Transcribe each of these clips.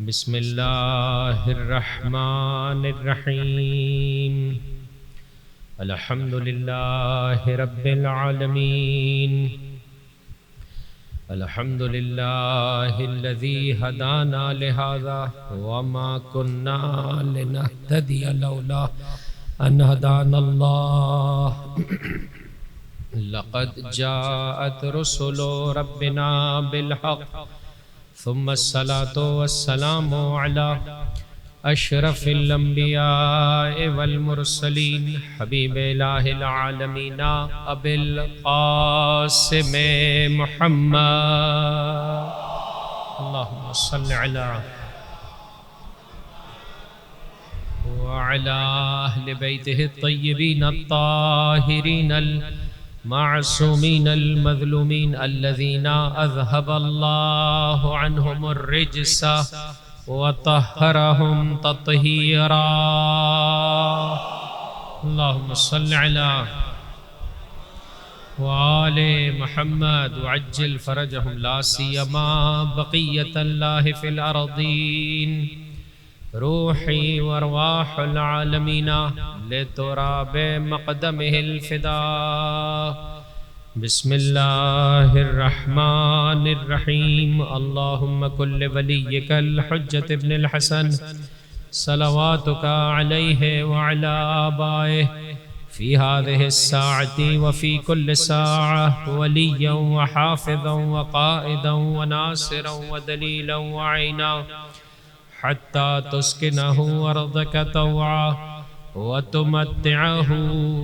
بسم اللہ الرحمن الرحیم الحمد للہ رب العالمین الحمد للہ الذی ہدانا لہذا وما كنا لنہتدی لولا ان ہدانا اللہ لقد جاءت رسل ربنا بالحق ثم الصلاة والسلام على اشرف الانبیاء والمرسلین حبیب الہ العالمین ابی القاسم محمد اللہم صل علی وعلى اہل بیتہ الطیبین الطاہرین معصومین المظلومین الذین اذهب اللہ عنہم الرجس وطہرہم تطہیرا اللہم صل علی وآل محمد وعجل فرجہم لا سیما بقیت اللہ فی الارضین روحی وارواح العالمین لتراب مقدمہ الفداء بسم اللہ الرحمن الرحیم اللہم کل ولیک الحجت ابن الحسن صلواتک علیہ وعلی آبائہ فی هذه الساعة وفی کل ساعة ولیا وحافظا وقائدا وناصرا ودلیلا وعینا حتى تسكنه أرضك طوعا وتمتعه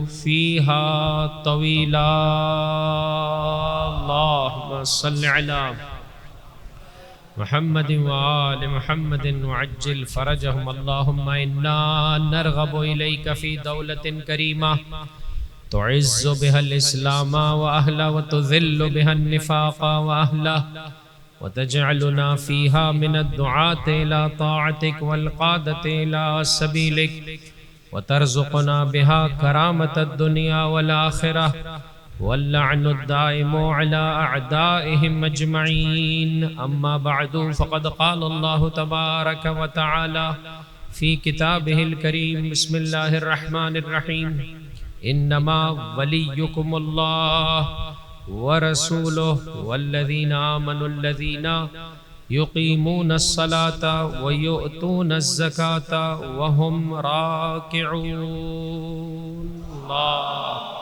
فيها طويلا اللهم صل على محمد وآل محمد وعجل فرجهم اللهم إنا نرغب إليك في دولة كريمة تعز بها الإسلام وأهله وتذل بها النفاق وأهله وتجعلنا فيها من الدعاة إلى طاعتك والقادة إلى سبيلك وترزقنا بها كرامة الدنيا والآخرة واللعن الدائم على أعدائهم أجمعين أما بعد فقد قال الله تبارك وتعالى في كتابه الكريم بسم الله الرحمن الرحيم إنما وليكم الله ورسوله والذین آمنوا الذین یقیمون الصلاة ویؤتون الزکاة وهم راکعون اللہ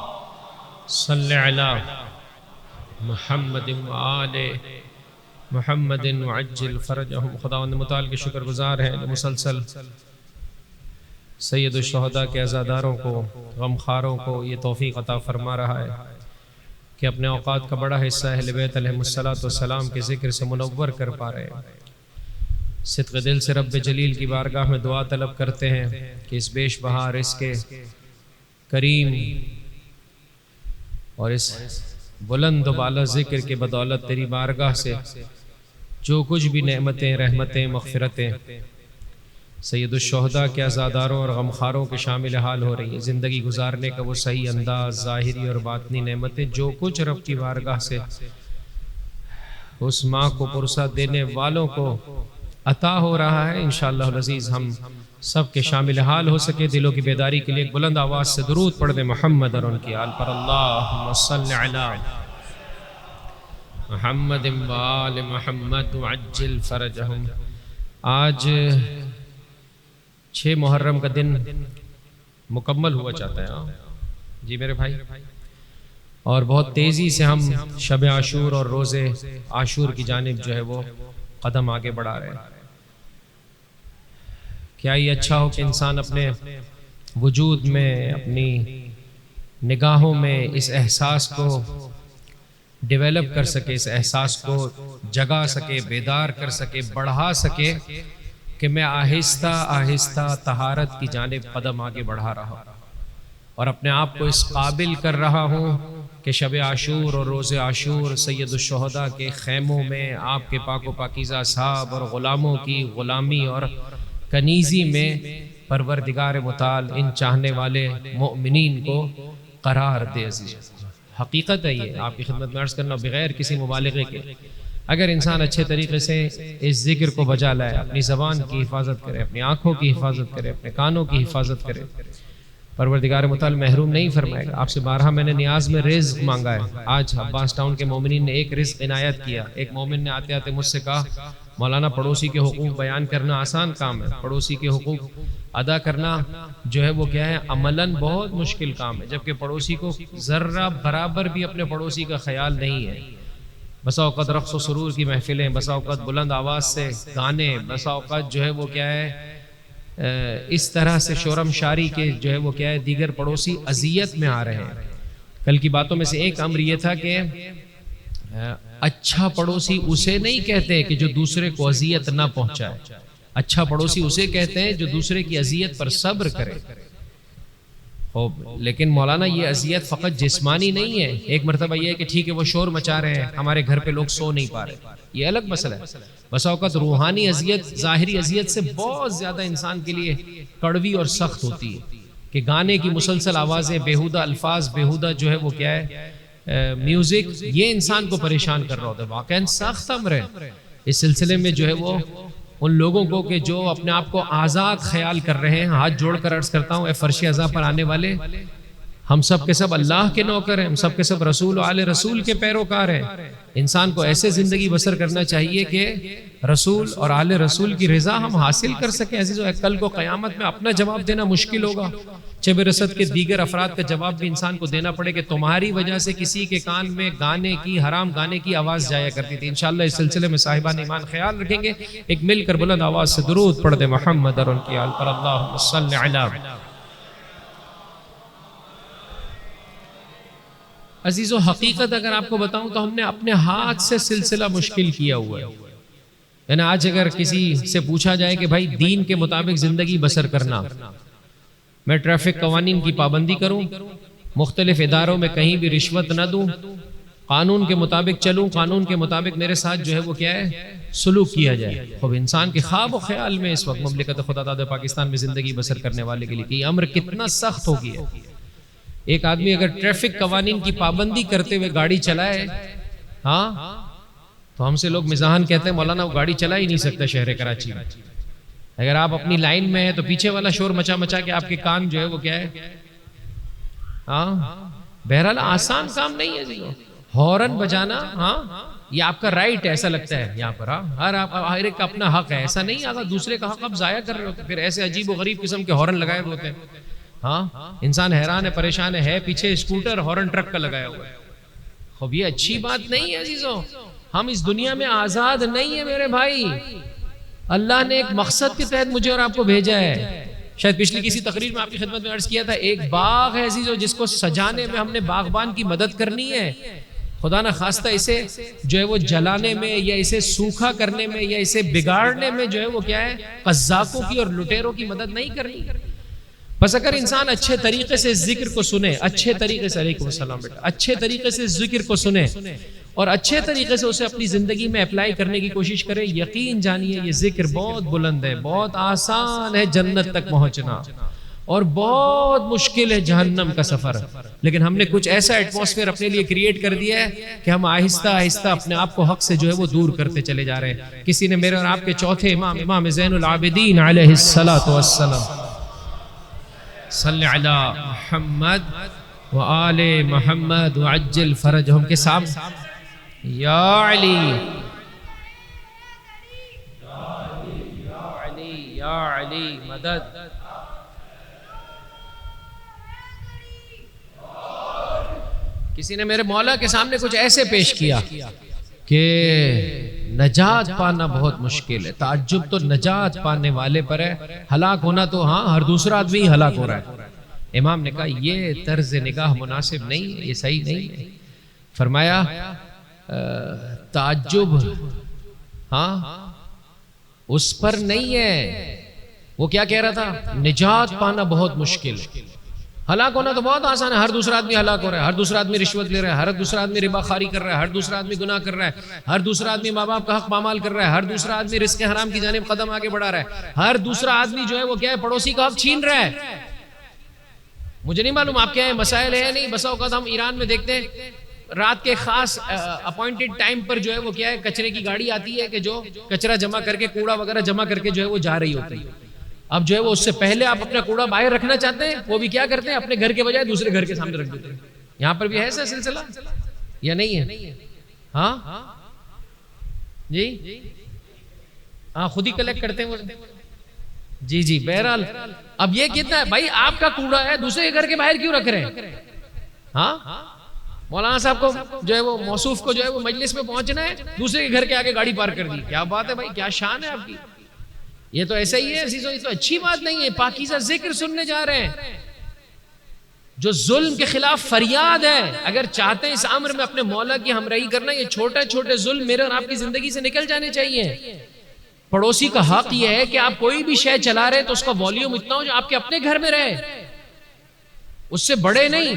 صلی علی محمد وآل محمد وعجل فرجہم خداوند متعال کے شکر گزار ہیں جو مسلسل سید الشہداء کے عزاداروں کو غمخاروں کو یہ توفیق عطا فرما رہا ہے کہ اپنے اوقات کا بڑا حصہ اہل بیت علیہ السلام کے ذکر سے منور کر پا رہے ہیں صدق دل سے رب جلیل کی بارگاہ میں دعا طلب کرتے ہیں کہ اس بیش بہار اس کے کریم اور اس بلند و بالا ذکر کے بدولت تیری بارگاہ سے جو کچھ بھی نعمتیں رحمتیں مغفرتیں سید الشہداء کے عزاداروں اور غمخاروں کے شامل حال ہو رہی ہے زندگی گزارنے کا وہ صحیح انداز ظاہری اور باطنی نعمتیں جو کچھ رب کی بارگاہ سے اس ماں کو پرسہ دینے والوں کو عطا ہو رہا ہے انشاءاللہ العزیز ہم سب کے شامل حال ہو سکے دلوں کی بیداری کے لیے ایک بلند آواز سے درود پڑھ دیں محمد اور ان کی آل پر اللہم صلی علی محمد وآل محمد وعجل فرجہم آج 6 محرم کا دن مکمل ہوا چاہتا ہے جی میرے بھائی اور بہت تیزی سے ہم شب عاشور اور روز عاشور کی جانب جو ہے وہ قدم آگے بڑھا رہے ہیں کیا یہ اچھا ہو کہ انسان اپنے وجود میں اپنی نگاہوں میں اس احساس کو ڈیولپ کر سکے اس احساس کو جگا سکے بیدار کر سکے بڑھا سکے کہ میں آہستہ آہستہ طہارت کی جانب قدم آگے بڑھا رہا ہوں اور اپنے آپ کو اس قابل کر رہا ہوں کہ شب عاشور اور روز عاشور سید الشہداء کے خیموں میں آپ کے پاک و پاکیزہ صحاب اور غلاموں کی غلامی اور کنیزی میں پروردگار متعال ان چاہنے والے مؤمنین کو قرار دے عزیز حقیقت ہے یہ آپ کی خدمت میں عرض کرنا بغیر کسی مبالغے کے اگر انسان اچھے طریقے سے اس ذکر کو بجا لائے، اپنی زبان کی حفاظت کرے، اپنی آنکھوں کی حفاظت کرے، اپنے کانوں کی حفاظت کرے، پروردگار متعال محروم نہیں فرمائے گا۔ آپ سے بارہا میں نے نیاز میں رزق مانگا ہے، آج عباس ٹاؤن کے مومنین نے ایک رزق عنایت کیا۔ ایک مومن نے آتے آتے مجھ سے کہا مولانا پڑوسی کے حقوق بیان کرنا آسان کام ہے، پڑوسی کے حقوق ادا کرنا جو ہے وہ کیا ہے عملاً بہت مشکل کام ہے، جبکہ پڑوسی کو ذرہ برابر بھی اپنے پڑوسی کا خیال نہیں ہے۔ بسا اوقات رقص و سرور کی محفلیں، بسا اوقات بلند آواز سے گانے، بسا اوقات جو ہے وہ کیا ہے اس طرح سے شورم شاری کے جو ہے وہ کیا ہے دیگر پڑوسی اذیت میں آ رہے ہیں۔ کل کی باتوں میں سے ایک امر یہ تھا کہ اچھا پڑوسی اسے نہیں کہتے کہ جو دوسرے کو اذیت نہ پہنچائے، اچھا پڑوسی اسے کہتے ہیں جو دوسرے کی اذیت پر صبر کرے۔ لیکن مولانا یہ اذیت فقط جسمانی نہیں ہے، ایک مرتبہ یہ ہے کہ ٹھیک ہے وہ شور مچا رہے ہیں، ہمارے گھر پہ لوگ سو نہیں پا رہے، یہ الگ مسئلہ ہے۔ بسا اوقات روحانی اذیت ظاہری اذیت سے بہت زیادہ انسان کے لیے کڑوی اور سخت ہوتی ہے، کہ گانے کی مسلسل آوازیں، بیہودہ الفاظ، بیہودہ جو ہے وہ کیا ہے میوزک، یہ انسان کو پریشان کر رہا ہوتا ہے۔ واقعاً سخت امر ہے۔ اس سلسلے میں جو ہے وہ ان لوگوں کو کہ جو اپنے آپ کو آزاد خیال کر رہے ہیں، ہاتھ جوڑ کر عرض کرتا ہوں اے فرش عزا پر آنے والے، ہم سب کے سب اللہ کے نوکر ہیں، ہم سب کے سب رسول و آل رسول کے پیروکار ہیں۔ انسان کو ایسے زندگی بسر کرنا چاہیے کہ رسول اور آل رسول کی رضا ہم حاصل کر سکیں۔ عزیزو کل کو قیامت میں اپنا جواب دینا مشکل ہوگا، چب رسد کے دیگر افراد کا جواب بھی انسان کو دینا پڑے کہ تمہاری وجہ سے کسی کے کان میں گانے کی، حرام گانے کی آواز جایا کرتی تھی۔ انشاءاللہ اس سلسلے میں صاحبان ایمان خیال رکھیں گے۔ ایک مل کر بلند آواز سے درود پڑھ دے محمد اور ان کی آل پر، اللہم صلی علی۔ عزیزو حقیقت اگر آپ کو بتاؤں تو ہم نے اپنے ہاتھ سے سلسلہ مشکل کیا ہوا ہے۔ یعنی آج اگر کسی سے پوچھا جائے کہ بھائی دین کے مطابق زندگی بسر کرنا، میں ٹریفک قوانین کی پابندی کروں، مختلف اداروں میں کہیں بھی رشوت نہ دوں، قانون کے مطابق چلوں، قانون کے مطابق میرے ساتھ جو ہے وہ کیا ہے سلوک کیا جائے، خوب انسان کے خواب و خیال میں اس وقت مملکت خدا داد پاکستان میں زندگی بسر کرنے والے کے لیے کہ یہ امر کتنا سخت ہو گیا ہے۔ ایک آدمی اگر ٹریفک قوانین کی پابندی کرتے ہوئے گاڑی چلائے ہاں تو ہم سے لوگ مزاحن کہتے ہیں مولانا وہ گاڑی چلا ہی نہیں سکتا شہر کراچی میں۔ اگر آپ اپنی لائن میں ہیں تو پیچھے والا شور مچا مچا کے آپ کے کان جو ہے وہ کیا ہے ہاں بہرحال آسان کام نہیں ہے جی۔ ہارن بجانا ہاں یہ آپ کا رائٹ ہے ایسا لگتا ہے یہاں پر، ہر ایک کا اپنا حق ہے، ایسا نہیں آگا دوسرے کا حق آپ ضائع کر رہے ہوتے، پھر ایسے عجیب و غریب قسم کے ہارن لگائے ہوئے ہوتے ہیں۔ ہاں انسان حیران ہے، پریشان ہے پیچھے اسکوٹر ہارن ٹرک کا لگایا ہوا ہے۔ خوب یہ اچھی بات نہیں ہے عزیزو، ہم اس دنیا میں آزاد نہیں ہے میرے بھائی، اللہ نے ایک مقصد کے تحت مجھے اور آپ کو بھیجا ہے۔ شاید پچھلی کسی تقریر میں آپ کی خدمت میں عرض کیا تھا، ایک باغ ہے عزیزو جس کو سجانے میں ہم نے باغبان کی مدد کرنی ہے، خدا نہ خواستہ اسے جو ہے وہ جلانے میں یا اسے سوکھا کرنے میں یا اسے بگاڑنے میں جو ہے وہ کیا ہے قذافوں کی اور لٹیروں کی مدد نہیں کرنی۔ بس اگر انسان اچھے طریقے سے ذکر کو سنے، اچھے طریقے سے علیکم السلام بیٹا، اچھے طریقے سے ذکر کو سنے اور اچھے طریقے سے اسے اپنی زندگی میں اپلائی کرنے کی کوشش کرے، یقین جانیے یہ ذکر بہت بلند ہے، بہت آسان ہے جنت تک پہنچنا اور بہت مشکل ہے جہنم کا سفر، لیکن ہم نے کچھ ایسا ایٹماسفیئر اپنے لیے کریٹ کر دیا ہے کہ ہم آہستہ آہستہ اپنے آپ کو حق سے جو ہے وہ دور کرتے چلے جا رہے ہیں۔ کسی نے میرے اور آپ کے چوتھے امام، امام زین العابدین علیہ الصلوۃ والسلام، صلی علی محمد وآل محمد وعجل فرجہم کے سامنے یا علی یا علی مدد۔ کسی نے میرے مولا کے سامنے کچھ ایسے پیش کیا کہ نجات پانا بہت مشکل ہے، تعجب تو نجات پانے والے پر ہے، ہلاک ہونا تو ہاں ہر دوسرا آدمی ہی ہلاک ہو رہا ہے۔ امام نے کہا یہ طرز نگاہ مناسب نہیں ہے، یہ صحیح نہیں ہے۔ فرمایا تعجب ہاں اس پر نہیں ہے، وہ کیا کہہ رہا تھا نجات پانا بہت مشکل ہے، ہلاک ہونا تو بہت آسان ہے، ہر دوسرا آدمی ہلاک ہو رہا ہے، ہر دوسرا آدمی رشوت لے رہا ہے، ہر دوسرا آدمی ربا خواری کر رہا ہے، ہر دوسرا آدمی گناہ کر رہا ہے، ہر دوسرا آدمی ماں باپ کا حق پامال کر رہا ہے، ہر دوسرا آدمی رزق حرام کی جانب قدم آگے بڑھا رہا ہے، ہر دوسرا آدمی جو ہے وہ کیا ہے پڑوسی کا حق چھین رہا ہے۔ مجھے نہیں معلوم آپ کے یہاں مسائل ہے نہیں، بسا اوقات ہم ایران میں دیکھتے ہیں رات کے خاص اپوائنٹڈ ٹائم پر جو ہے وہ کیا ہے کچرے کی گاڑی آتی ہے کہ جو کچرا جمع کر کے کوڑا وغیرہ جمع کر کے جو ہے وہ جا رہی ہوتی ہے. اب جو ہے وہ اس سے پہلے آپ اپنا کوڑا باہر رکھنا چاہتے ہیں, وہ بھی کیا کرتے ہیں اپنے گھر کے بجائے دوسرے گھر کے سامنے رکھ دیتے ہیں. یہاں پر بھی ہے ایسا سلسلہ یا نہیں ہے؟ ہاں جی ہاں خود ہی کلیکٹ کرتے ہیں وہ. جی جی بہرحال اب یہ کہتا ہے بھائی آپ کا کوڑا ہے دوسرے کے گھر کے باہر کیوں رکھ رہے ہیں؟ ہاں مولانا صاحب کو جو ہے وہ موصوف کو جو ہے وہ مجلس میں پہنچنا ہے, دوسرے کے گھر کے آگے گاڑی پارک کر دی. کیا بات ہے بھائی, کیا شان ہے آپ کی. یہ تو ایسا ہی ہے عزیزو, یہ تو اچھی بات نہیں ہے. پاکیزہ ذکر سننے جا رہے ہیں جو ظلم کے خلاف فریاد ہے. اگر چاہتے ہیں اس امر میں اپنے مولا کی ہمراہی کرنا, یہ چھوٹے چھوٹے ظلم میرے اور آپ کی زندگی سے نکل جانے چاہیے. پڑوسی کا حق یہ ہے کہ آپ کوئی بھی شے چلا رہے تو اس کا والیوم اتنا ہو جو آپ کے اپنے گھر میں رہے, اس سے بڑے نہیں.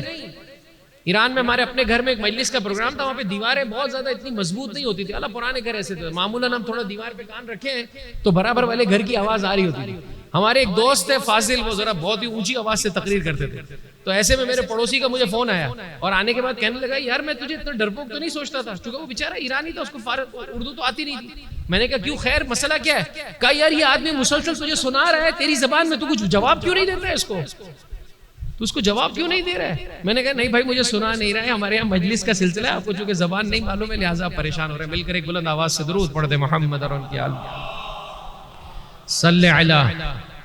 ایران میں ہمارے اپنے گھر میں ایک مجلس کا پروگرام تھا, وہاں پہ دیواریں بہت زیادہ اتنی مضبوط نہیں ہوتی تھی. اللہ پرانے گھر ایسے تھے, معمولاً ہم تھوڑا دیوار پہ کان رکھے ہیں تو برابر والے گھر کی آواز آ رہی ہوتی تھی. ہمارے ایک دوست تھے فاضل, وہ ذرا بہت ہی اونچی آواز سے تقریر کرتے تھے. تو ایسے میں میرے پڑوسی کا مجھے فون آیا اور آنے کے بعد کہنے لگا یار میں تجھے اتنا ڈرپوک تو نہیں سوچتا تھا, چونکہ وہ بیچارہ ایرانی تھا, اس کو اردو تو آتی نہیں تھی. میں نے کہا کیوں, خیر مسئلہ کیا ہے؟ کہا یار یہ آدمی مسلسل تجھے سنا رہا ہے تیری زبان میں, تو کچھ جواب کیوں نہیں دیتا ہے اس کو, تو اس کو جواب کیوں نہیں دے رہا ہے؟ میں نے کہا نہیں بھائی مجھے سنا نہیں رہا ہے, ہمارے یہاں مجلس کا سلسلہ ہے, آپ کو چونکہ زبان نہیں معلوم ہے لہٰذا پریشان ہو رہے ہیں. مل کر ایک بلند آواز سے درود پڑھ دے محمد اور ان کی آل صلی علی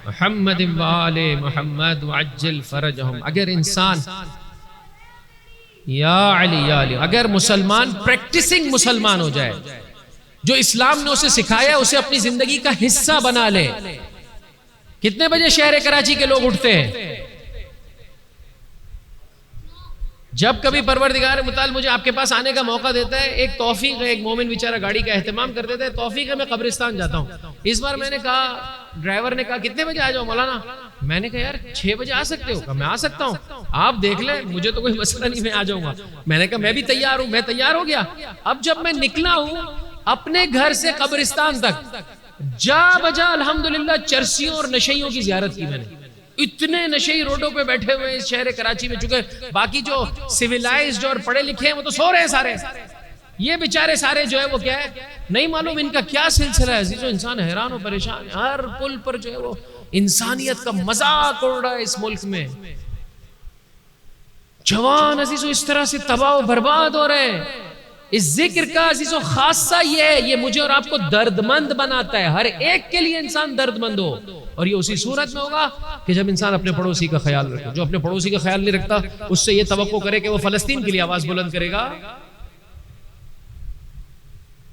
محمد و آل محمد وعجل فرجہم. اگر انسان یا علی یا علی, اگر مسلمان پریکٹسنگ مسلمان ہو جائے, جو اسلام نے اسے سکھایا اسے اپنی زندگی کا حصہ بنا لے. کتنے بجے شہر کراچی کے لوگ اٹھتے ہیں؟ جب کبھی پروردگار متعال مجھے آپ کے پاس آنے کا موقع دیتا ہے, ایک توفیق ہے, ایک مومن بیچارہ گاڑی کا اہتمام کر دیتا ہے, توفیق ہے میں قبرستان جاتا ہوں. اس بار میں نے کہا, ڈرائیور نے کہا کتنے بجے آ جاؤ مولانا؟ میں نے کہا یار 6 بجے آ سکتے ہو؟ میں آ سکتا ہوں, آپ دیکھ لیں مجھے تو کوئی مسئلہ نہیں, میں آ جاؤں گا. میں نے کہا میں بھی تیار ہوں. میں تیار ہو گیا. اب جب میں نکلا ہوں اپنے گھر سے قبرستان تک, جا بجا الحمدللہ چرسیوں اور نشیوں کی زیارت کی میں نے. اتنے نشئی روڈوں پہ بیٹھے ہوئے ہیں اس شہر کراچی میں, چونکہ باقی جو سیویلائزڈ اور پڑھے لکھے ہیں وہ تو سو رہے ہیں سارے, یہ بیچارے سارے جو ہے وہ کیا ہے نہیں معلوم ان کا کیا سلسلہ ہے. عزیزو انسان حیران و پریشان ہے, ہر پل پر جو ہے وہ انسانیت کا مذاق اڑ رہا ہے اس ملک میں. جوان عزیزو اس طرح سے تباہ و برباد ہو رہے ہیں. اس ذکر کا عزیزو خاصہ یہ ہے, یہ مجھے اور آپ کو درد مند بناتا ہے. ہر ایک کے لیے انسان درد مند ہو, اور یہ اسی صورت میں ہوگا کہ جب انسان اپنے پڑوسی کا خیال رکھے. جو اپنے پڑوسی کا خیال نہیں رکھتا اس سے یہ توقع کرے کہ وہ فلسطین کے لیے آواز بلند کرے گا.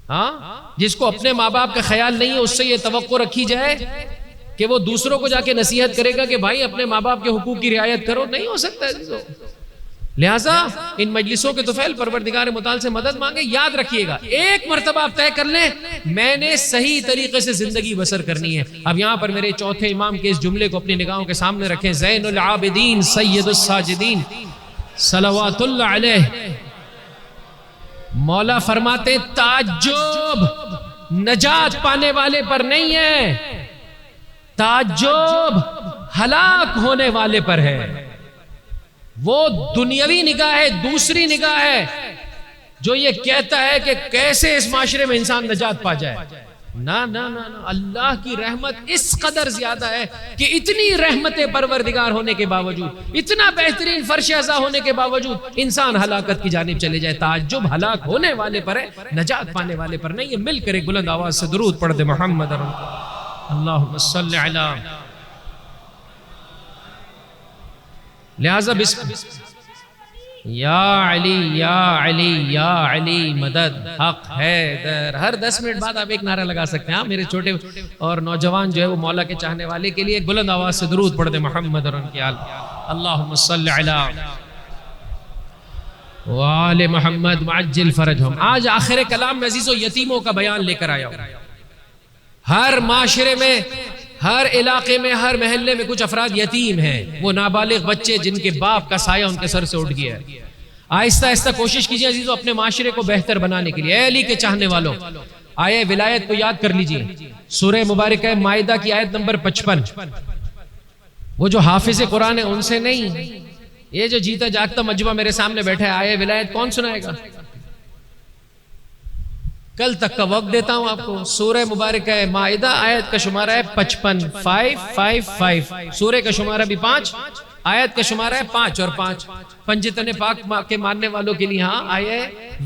ہاں, جس کو اپنے ماں باپ کا خیال نہیں ہے اس سے یہ توقع رکھی جائے کہ وہ دوسروں کو جا کے نصیحت کرے گا کہ بھائی اپنے ماں باپ کے حقوق کی رعایت کرو. نہیں ہو سکتا ہے. لہٰذا ان مجلسوں کے طفیل پروردگار متعال سے مدد مانگے. یاد رکھیے گا ایک مرتبہ آپ طے کر لیں میں نے صحیح طریقے سے زندگی بسر کرنی ہے. اب یہاں پر میرے چوتھے امام کے اس جملے کو اپنی نگاہوں کے سامنے رکھیں. زین العابدین سید الساجدین صلوات اللہ علیہ, مولا فرماتے تعجب نجات پانے والے پر نہیں ہے, تعجب ہلاک ہونے والے پر ہے. وہ دنیاوی نگاہ ہے, دوسری نگاہ ہے جو یہ کہتا ہے کہ کیسے اس معاشرے میں انسان نجات پا جائے. نا نا نا نا, اللہ کی رحمت اس قدر زیادہ ہے کہ اتنی رحمت پروردگار ہونے کے باوجود, اتنا بہترین فرش ازا ہونے کے باوجود انسان ہلاکت کی جانب چلے جائے. تعجب ہلاک ہونے والے پر ہے, نجات پانے والے پر نہیں ہے. مل کر ایک بلند آواز سے درود پڑھ دے محمد اللہم صلی علی. لہذا یا علی یا علی یا علی مدد حق ہے در. ہر 10 منٹ بعد آپ ایک نعرہ لگا سکتے ہیں. ہاں میرے چھوٹے اور نوجوان جو ہے وہ مولا کے چاہنے والے کے لیے ایک بلند آواز سے درود پڑھ دے محمد اور ان کی آل اللہم صلی علی وآل محمد وعجل فرجہم. آج آخر کلام میں عزیزو یتیموں کا بیان لے کر آیا ہوں. ہر معاشرے میں, ہر علاقے میں, ہر محلے میں کچھ افراد یتیم ہیں. وہ نابالغ بچے جن کے باپ کا سایہ ان کے سر سے اٹھ گیا ہے. آہستہ آہستہ کوشش کیجئے عزیزو اپنے معاشرے کو بہتر بنانے کے لیے. اے علی کے چاہنے والوں, آیہ ولایت کو یاد کر لیجئے. سورہ مبارکہ مائدہ کی آیت نمبر 55. وہ جو حافظ قرآن ہے ان سے نہیں, یہ جو جیتا جاگتا مجمع میرے سامنے بیٹھا ہے آئے ولایت کون سنائے گا؟ کل تک کا وقت دیتا ہوں آپ کو. سورہ مبارکہ مائدہ آیت کا شمارہ ہے 55 555. سورہ کا شمارہ بھی 5, آیت کا شمارہ ہے 5 اور 5. پنجتن پاک کے ماننے والوں کے لیے ہاں آئے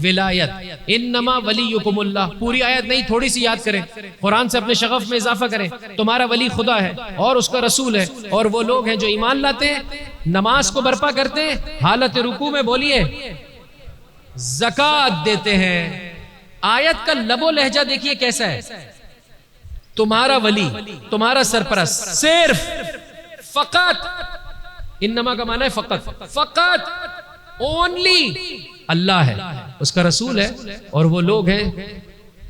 ولایت. انما ولیکم اللہ. پوری آیت نہیں, تھوڑی سی یاد کریں, قرآن سے اپنے شغف میں اضافہ کریں. تمہارا ولی خدا ہے اور اس کا رسول ہے, اور وہ لوگ ہیں جو ایمان لاتے ہیں, نماز کو برپا کرتے ہیں, حالت رکوع میں بولیے زکوٰۃ دیتے ہیں. آیت کا لب و لہجہ دیکھیے کیسا ہے. تمہارا ولی, تمہارا سرپرست, صرف فقط, انما کا معنی ہے فقط, فقط اونلی اللہ ہے, اس کا رسول ہے, اور وہ لوگ ہیں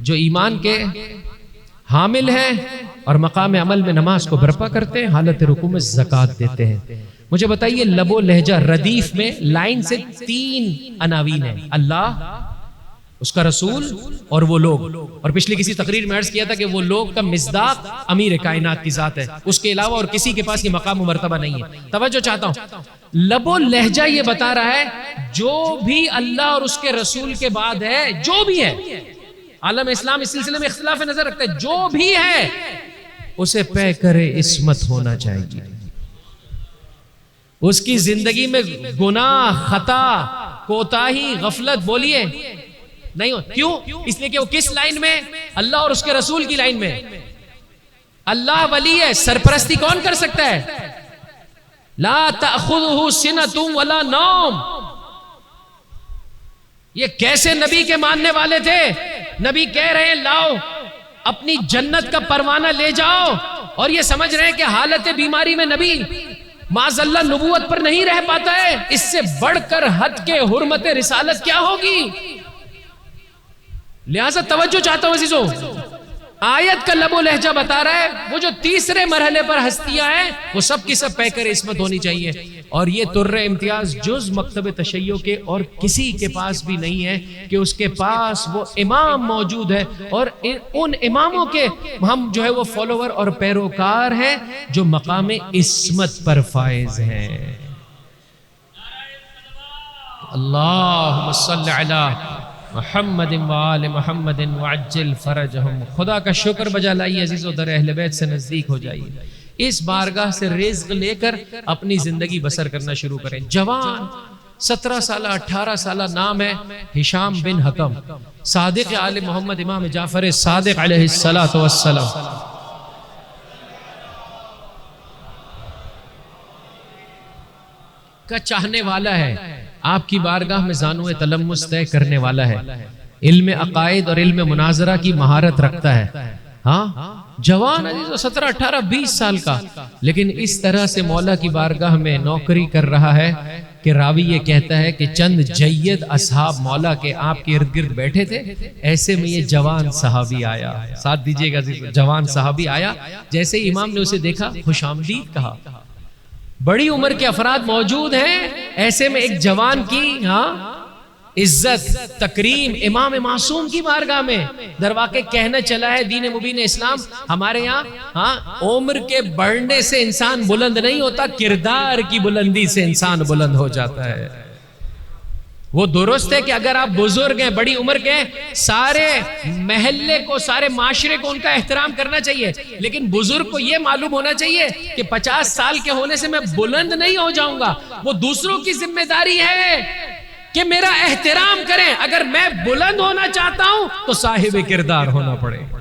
جو ایمان کے حامل ہیں اور مقام عمل میں نماز کو برپا کرتے ہیں, حالت رکوع میں زکوٰۃ دیتے ہیں. مجھے بتائیے لب و لہجہ ردیف میں لائن سے 3 عناوین ہیں, اللہ, اس کا رسول اور وہ لوگ. اور پچھلی کسی تقریر میں عرض کیا تھا کہ وہ لوگ کا مصداق امیر کائنات کی ذات ہے, اس کے علاوہ اور کسی کے پاس یہ مقام و مرتبہ نہیں ہے. توجہ چاہتا ہوں, لب و لہجہ یہ بتا رہا ہے جو بھی اللہ اور اس کے رسول کے بعد ہے, جو بھی ہے, عالم اسلام اس سلسلے میں اختلاف نظر رکھتا ہے, جو بھی ہے اسے پے کرے عصمت ہونا چاہیے. اس کی زندگی میں گناہ, خطا, کوتاہی, غفلت بولیے نہیں ہو. کیوں؟ اس لیے کہ وہ کس لائن میں؟ اللہ اور اس کے رسول کی لائن میں. اللہ ولی ہے, سرپرستی کون کر سکتا ہے؟ لا تأخذہ سنۃ ولا نوم. یہ کیسے نبی کے ماننے والے تھے؟ نبی کہہ رہے ہیں لاؤ اپنی جنت کا پروانہ لے جاؤ, اور یہ سمجھ رہے ہیں کہ حالت بیماری میں نبی معاذ اللہ نبوت پر نہیں رہ پاتا ہے. اس سے بڑھ کر حد کے حرمت رسالت کیا ہوگی؟ لہذا توجہ چاہتا ہوں عزیزوں, آیت کا لب و لہجہ بتا رہا ہے وہ جو تیسرے مرحلے پر ہستیاں ہیں وہ سب کی سب پیکر عصمت ہونی چاہیے. اور یہ طر امتیاز جز مکتب تشیع کے اور کسی کے پاس بھی نہیں ہے کہ اس کے پاس وہ امام موجود ہے, اور ان اماموں کے ہم جو ہے وہ فالوور اور پیروکار ہیں جو مقام عصمت پر فائز ہیں. اللہم صلی علی محمد وآل محمد وعجل فرجہم. خدا کا شکر بجا لائیے عزیزو, در اہل بیت سے نزدیک ہو جائیے, اس بارگاہ سے رزق لے کر اپنی زندگی بسر کرنا شروع کریں. جوان 17 سالہ 18 سالہ, نام ہے ہشام بن حکم, صادق آل محمد امام جعفر صادق علیہ السلام کا چاہنے والا ہے. آپ کی بارگاہ میں زانو تلمس طے کرنے والا ہے, علم عقائد اور علم مناظرہ کی مہارت رکھتا ہے. ہاں جوان 17 18 20 سال کا, لیکن اس طرح سے مولا کی بارگاہ میں نوکری کر رہا ہے کہ راوی یہ کہتا ہے کہ چند جید اصحاب مولا کے آپ کے ارد گرد بیٹھے تھے, ایسے میں یہ جوان صحابی آیا. ساتھ دیجئے گا, جوان صحابی آیا, جیسے ہی امام نے اسے دیکھا خوش آمدید کہا. بڑی عمر کے افراد موجود ہیں, ایسے میں ایک جوان کی عزت تکریم امام معصوم کی بارگاہ میں. درواقع کہنا چلا ہے دین مبین اسلام ہمارے یہاں عمر کے بڑھنے سے انسان بلند نہیں ہوتا, کردار کی بلندی سے انسان بلند ہو جاتا ہے. وہ درست ہے کہ اگر آپ بزرگ ہیں, بڑی عمر کے, سارے محلے کو, سارے معاشرے کو ان کا احترام کرنا چاہیے, لیکن بزرگ کو یہ معلوم ہونا چاہیے کہ 50 سال کے ہونے سے میں بلند نہیں ہو جاؤں گا. وہ دوسروں کی ذمہ داری ہے کہ میرا احترام کریں. اگر میں بلند ہونا چاہتا ہوں تو صاحب کردار ہونا پڑے گا,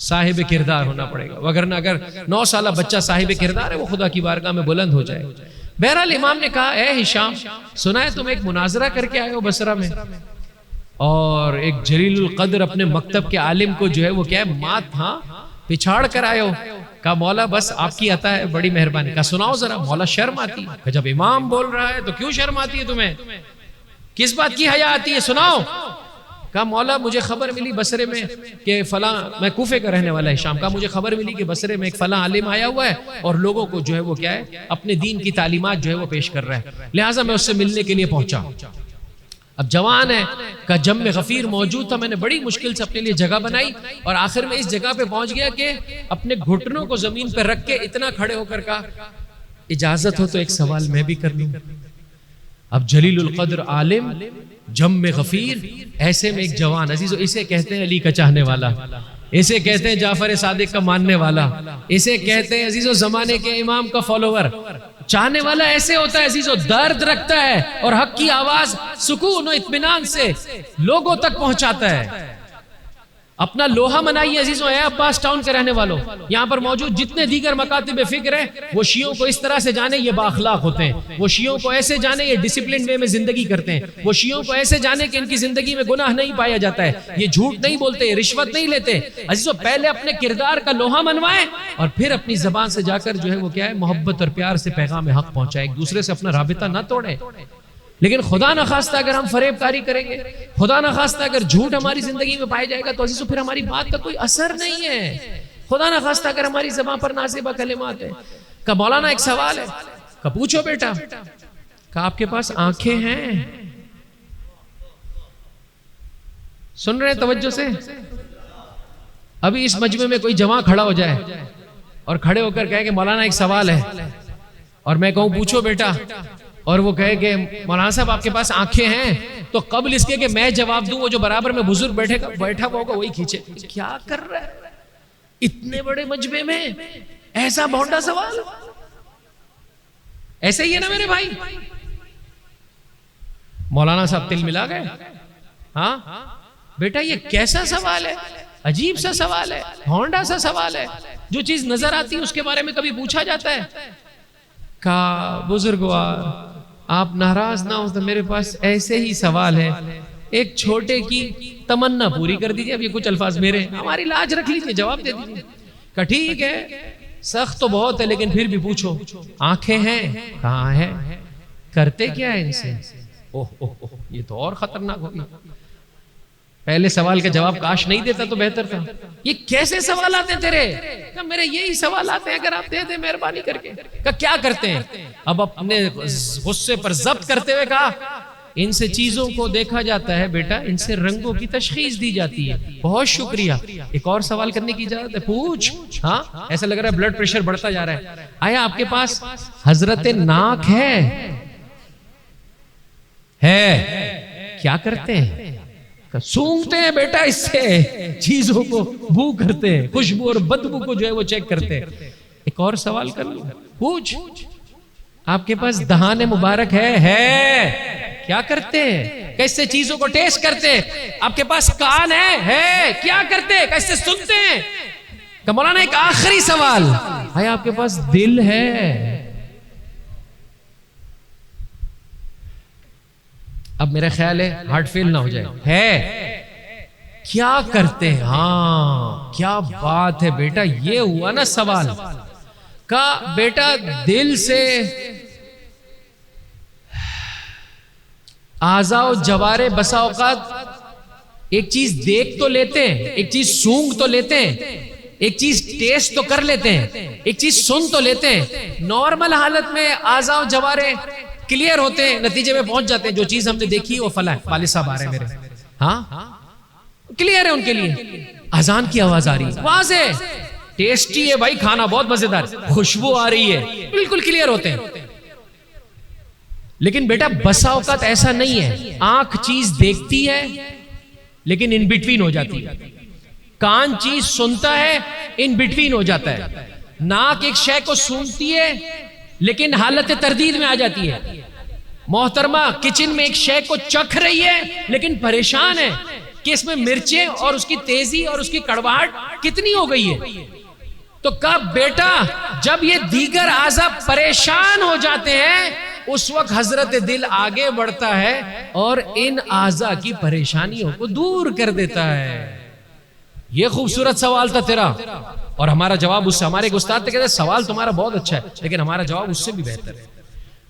صاحب کردار ہونا پڑے گا, وگرنہ اگر 9 سالہ بچہ صاحب کردار ہے وہ خدا کی بارگاہ میں بلند ہو جائے. بہرحال امام نے کہا اے ہشام, سنا ہے تم ایک مناظرہ کر کے آئے ہو بصرہ میں, اور ایک جلیل القدر اپنے مکتب کے عالم کو جو ہے وہ کیا ہے مات پچھاڑ کر آئے ہو. کہا مولا بس آپ کی عطا ہے, بڑی مہربانی. کہا سناؤ ذرا. مولا شرم آتی ہے. کہ جب امام بول رہا ہے تو کیوں شرم آتی ہے تمہیں, کس بات کی حیا آتی ہے, سناؤ. کہا مولا مجھے خبر ملی بصرے میں کہ فلاں, میں کوفے کا رہنے والا ہے شام کا, مجھے خبر ملی کہ بصرے میں ایک فلاں عالم آیا ہوا ہے اور لوگوں کو جو ہے وہ کیا ہے اپنے دین کی تعلیمات جو ہے وہ پیش کر رہا ہے, لہٰذا میں اس سے ملنے کے لیے پہنچا. اب جوان ہے, کہ جم میں غفیر موجود تھا, میں نے بڑی مشکل سے اپنے لیے جگہ بنائی اور آخر میں اس جگہ پہ پہنچ گیا کہ اپنے گھٹنوں کو زمین پہ رکھ کے اتنا کھڑے ہو کر کہا اجازت ہو تو ایک سوال میں بھی کر لوں. اب جلیل القدر عالم جم میں غفیر، ایسے میں ایک جوان عزیزو، اسے کہتے ہیں علی کا چاہنے والا، اسے کہتے ہیں جعفر صادق کا ماننے والا، اسے کہتے ہیں عزیزو زمانے کے امام کا فالوور. چاہنے والا ایسے ہوتا ہے عزیزو، درد رکھتا ہے اور حق کی آواز سکون و اطمینان سے لوگوں تک پہنچاتا ہے. اپنا لوہا منائیے عزیزو. اے عباس ٹاؤن کے رہنے والوں، یہاں پر موجود جتنے دیگر مکاتب فکر ہیں، وہ شیعوں کو اس طرح سے جانے یہ بااخلاق ہوتے ہیں، وہ شیعوں کو ایسے جانے یہ ڈسپلن وے میں زندگی کرتے ہیں، وہ شیعوں کو ایسے جانے کہ ان کی زندگی میں گناہ نہیں پایا جاتا ہے، یہ جھوٹ نہیں بولتے، رشوت نہیں لیتے. عزیزو پہلے اپنے کردار کا لوہا منوائیں اور پھر اپنی زبان سے جا کر جو ہے وہ کیا ہے، محبت اور پیار سے پیغام حق پہنچائیں، ایک دوسرے سے اپنا رابطہ نہ توڑیں. لیکن خدا نخواستہ اگر ہم فریب کاری کریں گے، خدا نخواستہ اگر جھوٹ ہماری زندگی میں پایا جائے گا، تو عزیزو پھر ہماری بات کا کوئی اثر نہیں ہے. خدا نخواستہ اگر ہماری زبان پر نازیبہ کلمات ہیں. کہ مولانا ایک سوال ہے، کہ پوچھو بیٹا، کہ آپ کے پاس آنکھیں ہیں؟ سن رہے ہیں توجہ سے؟ ابھی اس مجمع میں کوئی جوان کھڑا ہو جائے اور کھڑے ہو کر کہے کہ مولانا ایک سوال ہے، اور میں کہوں پوچھو بیٹا، اور وہ کہے کہ مولانا صاحب آپ کے پاس آنکھیں ہیں، تو قبل اس کے کہ میں جواب دوں، وہ جو برابر میں بزرگ بیٹھا ہوگا وہی کھینچے. کیا کر رہا ہے اتنے بڑے مجمع میں ایسا بھونڈا سوال؟ ایسے ہی ہے نا میرے بھائی؟ مولانا صاحب تل ملا گئے. ہاں بیٹا یہ کیسا سوال ہے؟ عجیب سا سوال ہے، بھونڈا سا سوال ہے. جو چیز نظر آتی ہے اس کے بارے میں کبھی پوچھا جاتا ہے؟ کہا بزرگوار آپ ناراض نہ ہو تو میرے پاس ایسے ہی سوال ہے، ایک چھوٹے کی تمنا پوری کر دیجیے. اب یہ کچھ الفاظ میرے، ہماری لاج رکھ لیجیے، جواب دے دیجیے. کہا ٹھیک ہے، سخت تو بہت ہے لیکن پھر بھی پوچھو. آنکھیں ہیں؟ کہاں ہے؟ کرتے کیا ہے ان سے؟ یہ تو اور خطرناک ہو گیا. پہلے سوال کا جواب کاش نہیں دیتا تو بہتر تھا. یہ کیسے سوالات ہیں تیرے؟ کہ میرے یہی سوالات ہیں، اگر آپ دے دیں مہربانی کر کے. کہ کیا کرتے ہیں؟ اب اپنے غصے پر ضبط کرتے ہوئے کہا ان سے چیزوں کو دیکھا جاتا ہے بیٹا، ان سے رنگوں کی تشخیص دی جاتی ہے. بہت شکریہ. ایک اور سوال کرنے کی اجازت ہے؟ پوچھ. ہاں ایسا لگ رہا ہے بلڈ پریشر بڑھتا جا رہا ہے. آیا آپ کے پاس حضرت ناک ہے؟ کیا کرتے ہیں؟ سونگتے ہیں بیٹا، اس سے چیزوں کو بو کرتے ہیں، خوشبو اور بدبو کو جو ہے وہ چیک کرتے ہیں. ایک اور سوال کر لوں؟ پوچھ. آپ کے پاس دہان مبارک ہے؟ کیا کرتے ہیں؟ کیسے چیزوں کو ٹیسٹ کرتے ہیں. آپ کے پاس کان ہے؟ کیا کرتے ہیں؟ کیسے سنتے ہیں. کہ مولانا ایک آخری سوال، آیا آپ کے پاس دل ہے؟ اب میرا خیال ہے ہارٹ فیل نہ ہو جائے. ہے؟ کیا کرتے ہیں؟ ہاں کیا بات ہے بیٹا، یہ ہوا نا سوال. کا بیٹا دل سے اعضاء و جوارے بسا اوقات ایک چیز دیکھ تو لیتے ہیں، ایک چیز سونگ تو لیتے ہیں، ایک چیز ٹیسٹ تو کر لیتے ہیں، ایک چیز سن تو لیتے ہیں. نارمل حالت میں اعضاء و جوارے کلیئر ہوتے ہیں، نتیجے میں پہنچ جاتے ہیں جو چیز ہم نے دیکھی وہ فلاں ہے. والد صاحب آ رہے ہیں میرے، ہاں کلیئر ہے ان کے لیے. اذان کی آواز آ رہی ہے، واضح ٹیسٹی ہے بھائی، کھانا بہت مزیدار، خوشبو آ رہی ہے، بالکل کلیئر ہوتے ہیں. لیکن بیٹا بسا اوقات ایسا نہیں ہے. آنکھ چیز دیکھتی ہے لیکن ان بٹوین ہو جاتی ہے، کان چیز سنتا ہے ان بٹوین ہو جاتا ہے، ناک ایک شے کو سونگتی ہے لیکن حالت تردید میں آ جاتی ہے. محترمہ کچن میں ایک شے کو چکھ رہی ہے لیکن پریشان ہے کہ اس میں مرچیں اور اس کی تیزی اور اس کی کڑواہٹ کتنی ہو گئی ہے. تو کہا بیٹا جب یہ دیگر اعضاء پریشان ہو جاتے ہیں اس وقت حضرت دل آگے بڑھتا ہے اور ان اعضاء کی پریشانیوں کو دور کر دیتا ہے. یہ خوبصورت سوال تھا تیرا، اور ہمارا جواب اس سے، ہمارے ایک استاد تھے کہتے ہیں سوال تمہارا بہت اچھا ہے لیکن ہمارا جواب اس سے بھی بہتر ہے.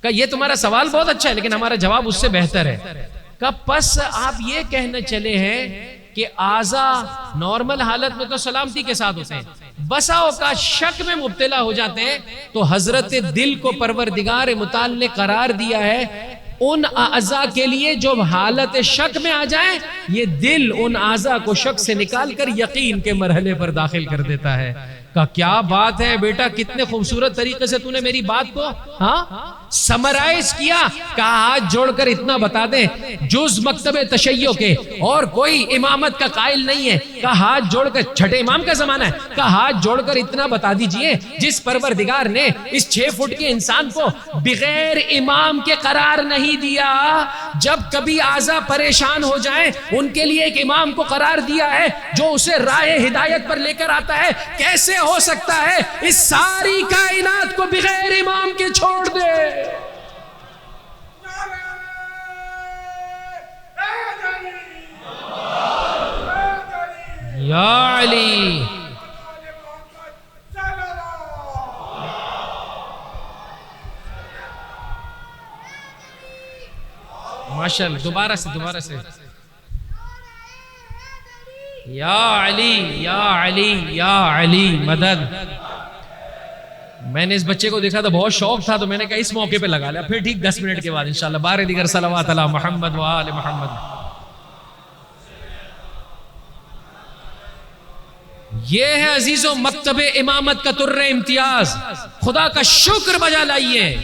کہ یہ تمہارا سوال بہت اچھا ہے لیکن ہمارا جواب اس سے بہتر ہے. کہ پس آپ یہ کہنے چلے ہیں کہ اعضاء نارمل حالت میں تو سلامتی کے ساتھ ہوتے ہیں، بسا اوقات شک میں مبتلا ہو جاتے ہیں، تو حضرت دل کو پروردگار متعال نے قرار دیا ہے ان اعضاء کے لیے جو حالت شک میں آ جائیں، یہ دل ان اعضاء کو شک سے نکال کر یقین کے مرحلے پر داخل کر دیتا ہے. کہا کیا بات ہے بیٹا، کتنے خوبصورت طریقے سے تو نے میری بات کو سمرائز کیا. کہا ہاتھ جوڑ کر اتنا بتا دیں جز مکتب تشیع کے اور کوئی امامت کا قائل نہیں ہے. کہا ہاتھ جوڑ کر، چھٹے امام کا زمانہ ہے، کہا ہاتھ جوڑ کر اتنا بتا دیجئے جس پروردگار نے اس 6 فٹ کے انسان کو بغیر امام کے قرار نہیں دیا، جب کبھی اعضا پریشان ہو جائیں ان کے لیے ایک امام کو قرار دیا ہے جو اسے راہ ہدایت پر لے کر آتا ہے. کیسے ہو سکتا ہے اس ساری کائنات کو بغیر امام کے چھوڑ دے؟ یا علی ماشاءاللہ. دوبارہ سے یا علی یا علی یا علی مدد. میں نے اس بچے کو دیکھا تھا، بہت شوق تھا، تو میں نے کہا اس موقع پہ لگا لیا. پھر ٹھیک 10 منٹ کے بعد انشاءاللہ بارے دیگر صلوات علی محمد و آل محمد. یہ ہے عزیزوں مکتب امامت کا تر امتیاز. خدا کا شکر بجا لائیے،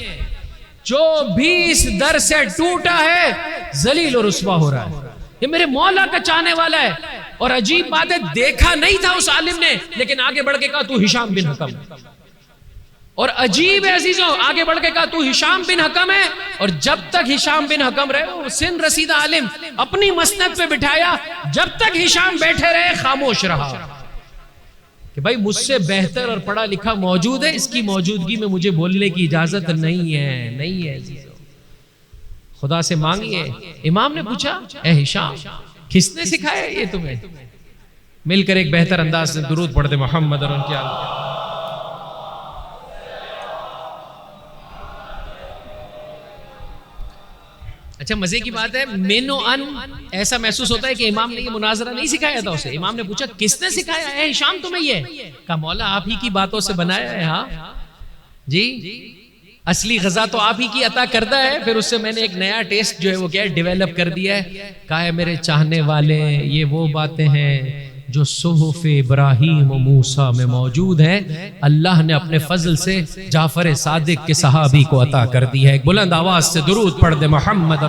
جو بھی اس در سے ٹوٹا ہے ذلیل و رسوا ہو رہا ہے. یہ میرے مولا کا چاہنے والا ہے. اور عجیب بات ہے، دیکھا نہیں تھا اس عالم نے، لیکن آگے بڑھ کے کہا تو ہشام بن حکم. اور عجیب ہے عزیزوں، آگے بڑھ کے کہا تو ہشام بن حکم ہے. اور جب تک ہشام بن حکم رہے، وہ سن رسیدہ عالم اپنی مسند پہ بٹھایا، جب تک ہشام بیٹھے رہے خاموش رہا کہ بھائی مجھ سے بہتر اور پڑھا لکھا موجود ہے، اس کی موجودگی میں مجھے بولنے کی اجازت نہیں ہے عزیزوں. خدا سے مانگیے. امام نے پوچھا اے ہشام کس نے سکھایا یہ تمہیں؟ مل کر ایک بہتر انداز سے درود پڑھتے محمد اور ان کے آل. اچھا مزے کی بات ہے، مینو ان ایسا محسوس ہوتا ہے کہ امام نے یہ مناظرہ نہیں سکھایا تھا اسے. امام نے پوچھا کس نے سکھایا ہے ہشام تمہیں یہ؟ کہا مولا آپ ہی کی باتوں سے بنایا ہے. ہاں جی، اصلی غذا تو آپ ہی کی عطا کردہ ہے، پھر اس سے میں نے ایک نیا ٹیسٹ جو ہے وہ کیا ہے ڈیویلپ کر دیا ہے. کہا ہے میرے چاہنے والے، یہ وہ باتیں ہیں جو صحف ابراہیم و موسیٰ میں موجود ہیں، اللہ نے اپنے فضل سے جعفر صادق کے صحابی کو عطا کر دی ہے. ایک بلند آواز سے درود پڑھ دے محمد.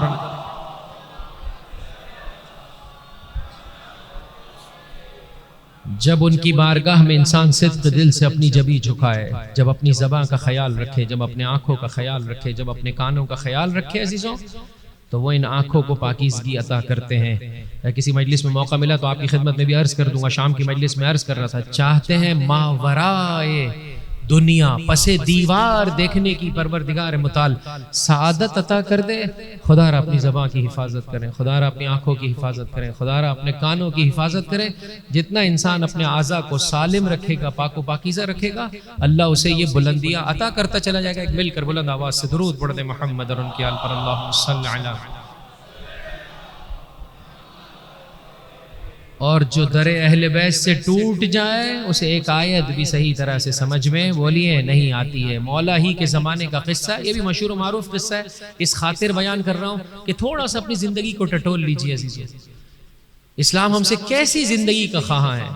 جب ان کی بارگاہ میں انسان صدق دل سے اپنی جبی جھکائے، جب اپنی زبان کا خیال رکھے، جب اپنے آنکھوں کا خیال رکھے، جب اپنے کانوں کا خیال رکھے عزیزوں، تو وہ ان آنکھوں کو پاکیزگی عطا کرتے ہیں. کسی مجلس میں موقع ملا تو آپ کی خدمت میں بھی عرض کر دوں گا، شام کی مجلس میں عرض کر رہا تھا، چاہتے ہیں ماورائے دنیا پس دیوار دیکھنے کی پروردگار متعال سعادت عطا کر دے. خدا را اپنی زبان کی حفاظت کریں، خدا را اپنی آنکھوں کی حفاظت کریں، خدا را اپنے کانوں کی حفاظت کریں. جتنا انسان اپنے اعضاء کو سالم رکھے گا، پاک و پاکیزہ رکھے گا، اللہ اسے یہ بلندیاں عطا کرتا چلا جائے گا. ایک مل کر بلند آواز سے درود پڑھ دیں محمد اور ان کی آل پر. اللہم صلی علی. اور جو در اہل بیت سے ٹوٹ جائے اسے ایک آیت بھی صحیح طرح سے سمجھ میں بولیے نہیں آتی ہے. مولا ہی کے زمانے کا قصہ ہے، یہ بھی مشہور و معروف قصہ ہے. اس خاطر بیان کر رہا ہوں کہ تھوڑا سا اپنی زندگی کو ٹٹول لیجیے عزیزو. اسلام ہم سے کیسی زندگی کا خواہاں ہے.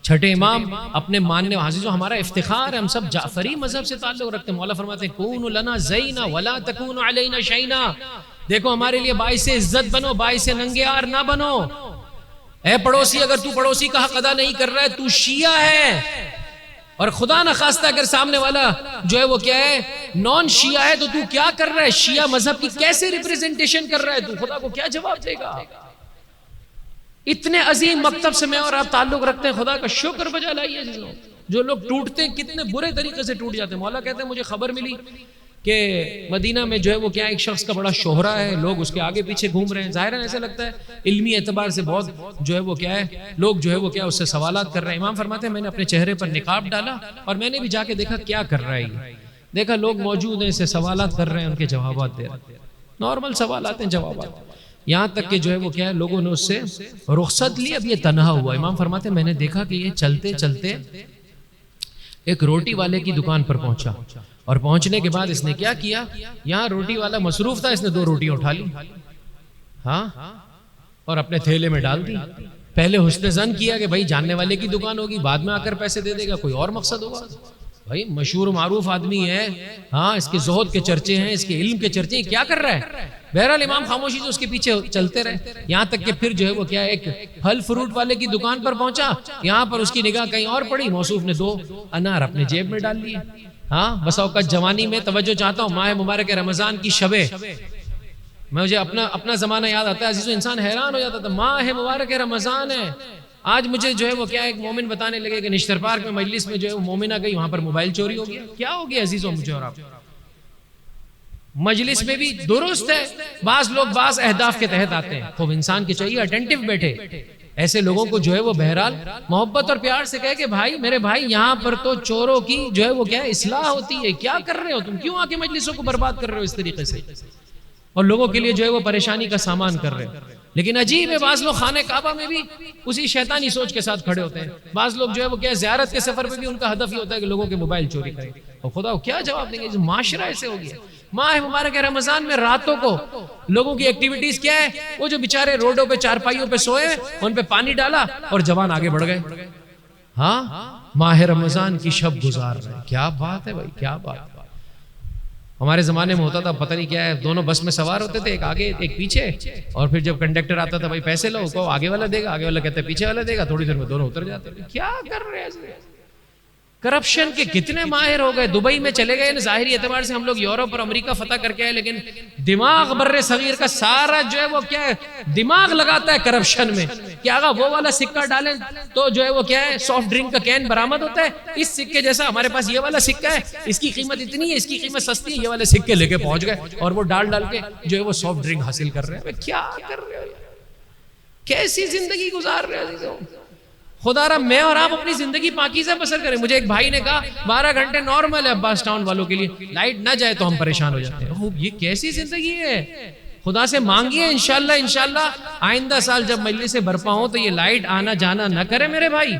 چھٹے امام اپنے ماننے عزیزو، ہمارا افتخار ہے، ہم سب جعفری مذہب سے تعلق رکھتے ہیں. مولا فرماتے ہیں کونوا لنا زینا ولا تکونوا علینا شینا. دیکھو ہمارے لیے باعث عزت بنو، باعث ننگیار نہ بنو. اے پڑوسی، اگر تو پڑوسی کا حق ادا نہیں کر رہا ہے تو شیعہ ہے، اور خدا نخواستہ اگر سامنے والا جو ہے وہ کیا ہے نان شیعہ ہے تو تو کیا کر رہا ہے؟ شیعہ مذہب کی کیسے ریپریزنٹیشن کر رہا ہے؟ تو خدا کو کیا جواب دے گا؟ اتنے عظیم مکتب سے میں اور آپ تعلق رکھتے ہیں، خدا کا شکر بجا لائیے. جو لوگ ٹوٹتے ہیں کتنے برے طریقے سے ٹوٹ جاتے ہیں. مولا کہتے ہیں مجھے خبر ملی کہ مدینہ میں جو ہے وہ کیا ایک شخص کا بڑا شہرہ ہے، لوگ اس کے آگے پیچھے گھوم رہے ہیں. ظاہر ایسا لگتا ہے علمی اعتبار سے بہت جو ہے وہ کیا ہے لوگ جو ہے وہ کیا اس سے سوالات کر رہے ہیں. امام فرماتے ہیں میں نے اپنے چہرے پر نقاب ڈالا اور میں نے بھی جا کے دیکھا کیا کر رہا ہے. دیکھا لوگ موجود ہیں، اسے سوالات کر رہے ہیں، ان کے جوابات دے رہے ہیں. نارمل سوالات ہیں، جوابات. یہاں تک کہ جو ہے وہ کیا ہے لوگوں نے اس سے رخصت لی. اب یہ تنہا ہوا. امام فرماتے ہیں میں نے دیکھا کہ یہ چلتے چلتے ایک روٹی والے کی دکان پر پہنچا، اور پہنچنے کے بعد اس نے کیا کیا، یہاں روٹی والا مصروف تھا، اس نے 2 روٹیاں اٹھا لی، ہاں، اور اپنے تھیلے میں ڈال دی. پہلے حسن ظن کیا کہ بھائی جاننے والے کی دکان ہوگی، بعد میں آ کر پیسے دے دے گا، کوئی اور مقصد ہوگا. بھائی مشہور معروف آدمی ہے، ہاں اس کے زہد کے چرچے ہیں، اس کے علم کے چرچے ہیں، کیا کر رہا ہے؟ بہرحال امام خاموشی سے اس کے پیچھے چلتے رہے، یہاں تک کہ پھر جو ہے وہ کیا ایک پھل فروٹ والے کی دکان پر پہنچا، یہاں پر اس کی نگاہ کہیں اور پڑی، موصوف نے 2 انار اپنے جیب میں ڈال لیے. ہاں بس اوقات جوانی میں توجہ چاہتا ہوں، ماہ مبارک رمضان کی شبیں، مجھے اپنا زمانہ یاد آتا ہے عزیزو، انسان حیران ہو جاتا تھا، ماہ مبارک رمضان ہے. آج مجھے جو ہے وہ کیا ایک مومن بتانے لگے کہ نشتر پارک میں مجلس میں جو ہے وہ مومنہ گئی، وہاں پر موبائل چوری ہو گیا. کیا ہو گیا عزیزو مجھے اور آپ؟ مجلس میں بھی درست ہے، بعض لوگ بعض اہداف کے تحت آتے ہیں، خوب انسان کے چاہیے اٹینٹیو بیٹھے، ایسے لوگوں کو جو ہے وہ بہرحال محبت اور پیار سے کہے کہ بھائی میرے بھائی یہاں پر تو چوروں کی جو ہے وہ کیا اصلاح ہوتی ہے، کیا کر رہے ہو تم، کیوں آ کے مجلسوں کو برباد کر رہے ہو اس طریقے سے، اور لوگوں کے لیے جو ہے وہ پریشانی کا سامان کر رہے ہیں. لیکن عجیب ہے، بعض لوگ خانہ کعبہ میں بھی اسی شیطانی سوچ کے ساتھ کھڑے ہوتے ہیں، بعض لوگ جو ہے وہ کیا زیارت کے سفر پہ بھی ان کا ہدف یہ ہوتا ہے کہ لوگوں کے موبائل چوری کریں. اور خدا کو کیا جواب دیں گے؟ معاشرہ ایسے ہو گیا. ماہ مبارک رمضان میں راتوں کو لوگوں کی ایکٹیویٹیز کیا ہے؟ وہ جو بیچارے روڈوں پہ چارپائیوں پہ سوئے ان پہ پانی ڈالا اور جوان آگے بڑھ گئے. ہاں ماہ رمضان کی شب گزار رہے. کیا بات ہے بھائی، کیا بات. ہمارے زمانے میں ہوتا تھا پتہ نہیں کیا ہے، دونوں بس میں سوار ہوتے تھے، ایک آگے ایک پیچھے، اور پھر جب کنڈکٹر آتا تھا بھائی پیسے لو، کو آگے والا دے گا، آگے والا کہتے پیچھے والا دے گا، تھوڑی دیر میں دونوں اتر جاتے ہیں. کیا کر رہے ہیں؟ کرپشن کے کتنے ماہر ہو گئے. دبئی میں چلے گئے، ظاہری اعتبار سے ہم لوگ یورپ اور امریکہ فتح کر کے آئے، لیکن دماغ بر صغیر کا سارا جو ہے وہ کیا ہے دماغ لگاتا ہے کرپشن میں کہ آگا وہ والا سکہ ڈالیں تو جو ہے وہ کیا ہے سافٹ ڈرنک کا کین برآمد ہوتا ہے، اس سکے جیسا ہمارے پاس یہ والا سکہ ہے، اس کی قیمت اتنی ہے، اس کی قیمت سستی ہے، یہ والے سکے لے کے پہنچ گئے اور وہ ڈال کے جو ہے وہ سافٹ ڈرنک حاصل کر رہے ہیں. کیا کر رہے ہو؟ کیسی زندگی گزار رہے ہو؟ خدا را میں اور آپ اپنی زندگی پاکیزہ بسر کریں. مجھے ایک بھائی نے کہا 12 گھنٹے نارمل ہے عباس ٹاؤن والوں کے لیے، لائٹ نہ جائے تو ہم پریشان ہو جاتے ہیں. یہ کیسی زندگی ہے؟ خدا سے مانگیے انشاءاللہ آئندہ سال جب مجلس سے برپا ہوں تو یہ لائٹ آنا جانا نہ کرے میرے بھائی،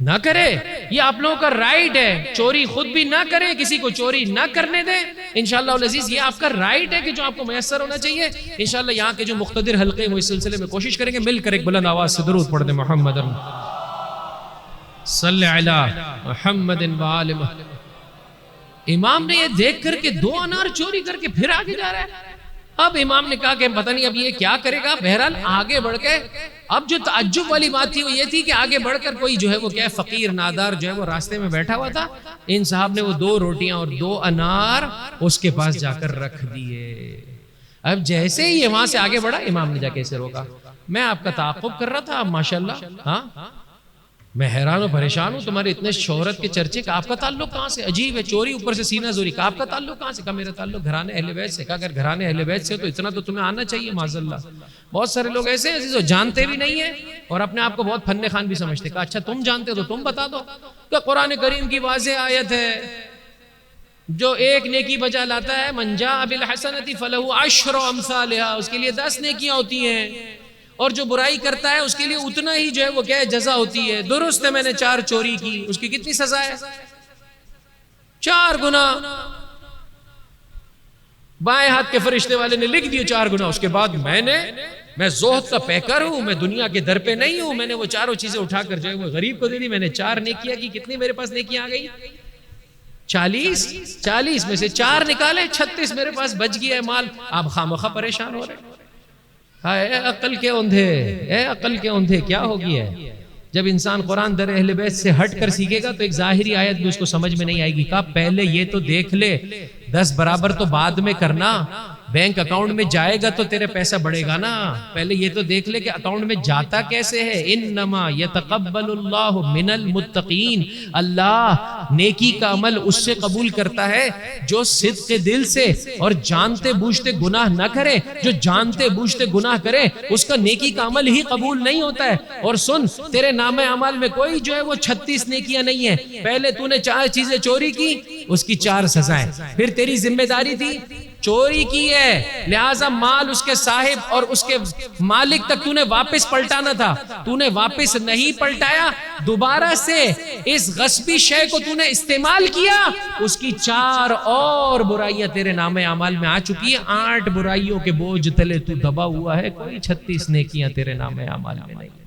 نہ کرے. یہ آپ لوگوں کا رائٹ ہے، چوری خود بھی نہ کرے، کسی کو چوری نہ کرنے دیں. انشاءاللہ العزیز یہ آپ کا رائٹ ہے کہ جو آپ کو میسر ہونا چاہیے. انشاءاللہ یہاں کے جو مقتدر حلقے وہ اس سلسلے میں کوشش کریں گے، مل کر ایک بلند آواز سے درود پڑھ دیں. محمد صلی علی محمد وآل محمد. امام نے یہ دیکھ کر کے 2 انار چوری کر کے پھر آگے جا رہا ہے. اب امام نے کہا کہ پتہ نہیں اب یہ کیا کرے گا. بہرحال آگے بڑھ کے اب جو تعجب والی بات تھی وہ یہ تھی کہ آگے بڑھ کر کوئی جو ہے وہ کیا فقیر نادار جو ہے وہ راستے میں بیٹھا ہوا تھا. ان صاحب نے وہ 2 روٹیاں اور 2 انار اس کے پاس جا کر رکھ دیے. اب جیسے ہی وہاں سے آگے بڑھا امام نے جا کے اسے روکا. میں آپ کا تعاقب کر رہا تھا ماشاءاللہ. ہاں میں حیران و پریشان ہوں، تمہارے اتنے شہرت کے چرچے کا آپ کا تعلق کہاں سے؟ عجیب ہے، چوری اوپر سے سینہ زوری کا آپ کا تعلق کہاں سے؟ کہا میرا تعلق گھرانے اہل بیت سے. کہا اگر گھرانے اہل بیت سے تو اتنا تو تمہیں آنا چاہیے. معاذاللہ بہت سارے لوگ ایسے ہیں جو جانتے بھی نہیں ہیں اور اپنے آپ کو بہت فن خان بھی سمجھتے. کہا اچھا تم جانتے ہو تو تم بتا دو. کہ قرآن کریم کی واضح آیت ہے، جو ایک نیکی بجا لاتا ہے من جاء بالحسنۃ فلہ 10 امثالها، اس کے لیے 10 نیکیاں ہوتی ہیں، اور جو برائی کرتا ہے اس کے لیے اتنا ہی جو ہے وہ کیا جزا ہوتی ہے. درست ہے میں نے 4 چوری کی، اس کی کتنی سزا ہے؟ 4 گنا. بائیں ہاتھ کے فرشتے والے نے لکھ دیے 4 گنا. اس کے بعد میں زہد کا پیکر ہوں، میں دنیا کے در پہ نہیں ہوں، میں نے وہ 4 چیزیں اٹھا کر جو ہے وہ غریب کو دے دی. میں نے 4 نیکیاں کی. کتنی میرے پاس نیکیاں آ گئی؟ 40 میں سے 4 نکالے، 36 میرے پاس بچ گیا ہے مال. آپ خامخواہ پریشان ہو رہے ہیں. اے عقل کے اوندھے، اے عقل کے اوندھے، کیا ہو گیا ہے؟ جب انسان قرآن در اہل بیت سے ہٹ کر سیکھے گا تو ایک ظاہری آیت بھی اس کو سمجھ میں نہیں آئے گی. کہا پہلے یہ تو دیکھ لے، 10 برابر تو بعد میں کرنا. بینک اکاؤنٹ میں جائے گا تو تیرے پیسہ بڑھے گا نا. پہلے یہ تو دیکھ لے کہ اکاؤنٹ میں جاتا کیسے ہے. انما یتقبل اللہ من المتقین، اللہ نیکی کا عمل اس سے قبول کرتا ہے جو صدق دل سے اور جانتے بوجھتے گناہ نہ کرے. جو جانتے بوجھتے گناہ کرے اس کا نیکی کا عمل ہی قبول نہیں ہوتا ہے. اور سن، تیرے نامہ اعمال میں کوئی جو ہے وہ 36 نیکیاں نہیں ہیں. پہلے تو نے 4 چیزیں چوری کی، اس کی 4 سزائیں. پھر تیری ذمہ داری تھی چوری کی ہے، لہذا مال اس کے صاحب اور اس کے مالک تک تو نے واپس پلٹانا تھا، تو نے واپس نہیں پلٹایا، دوبارہ سے اس غصبی شے کو تو نے استعمال کیا، اس کی 4 اور برائیاں تیرے نام اعمال میں آ چکی ہیں، 8 برائیوں کے بوجھ تلے تو دبا ہوا ہے، کوئی 36 نیکیاں تیرے نام اعمال میں نہیں۔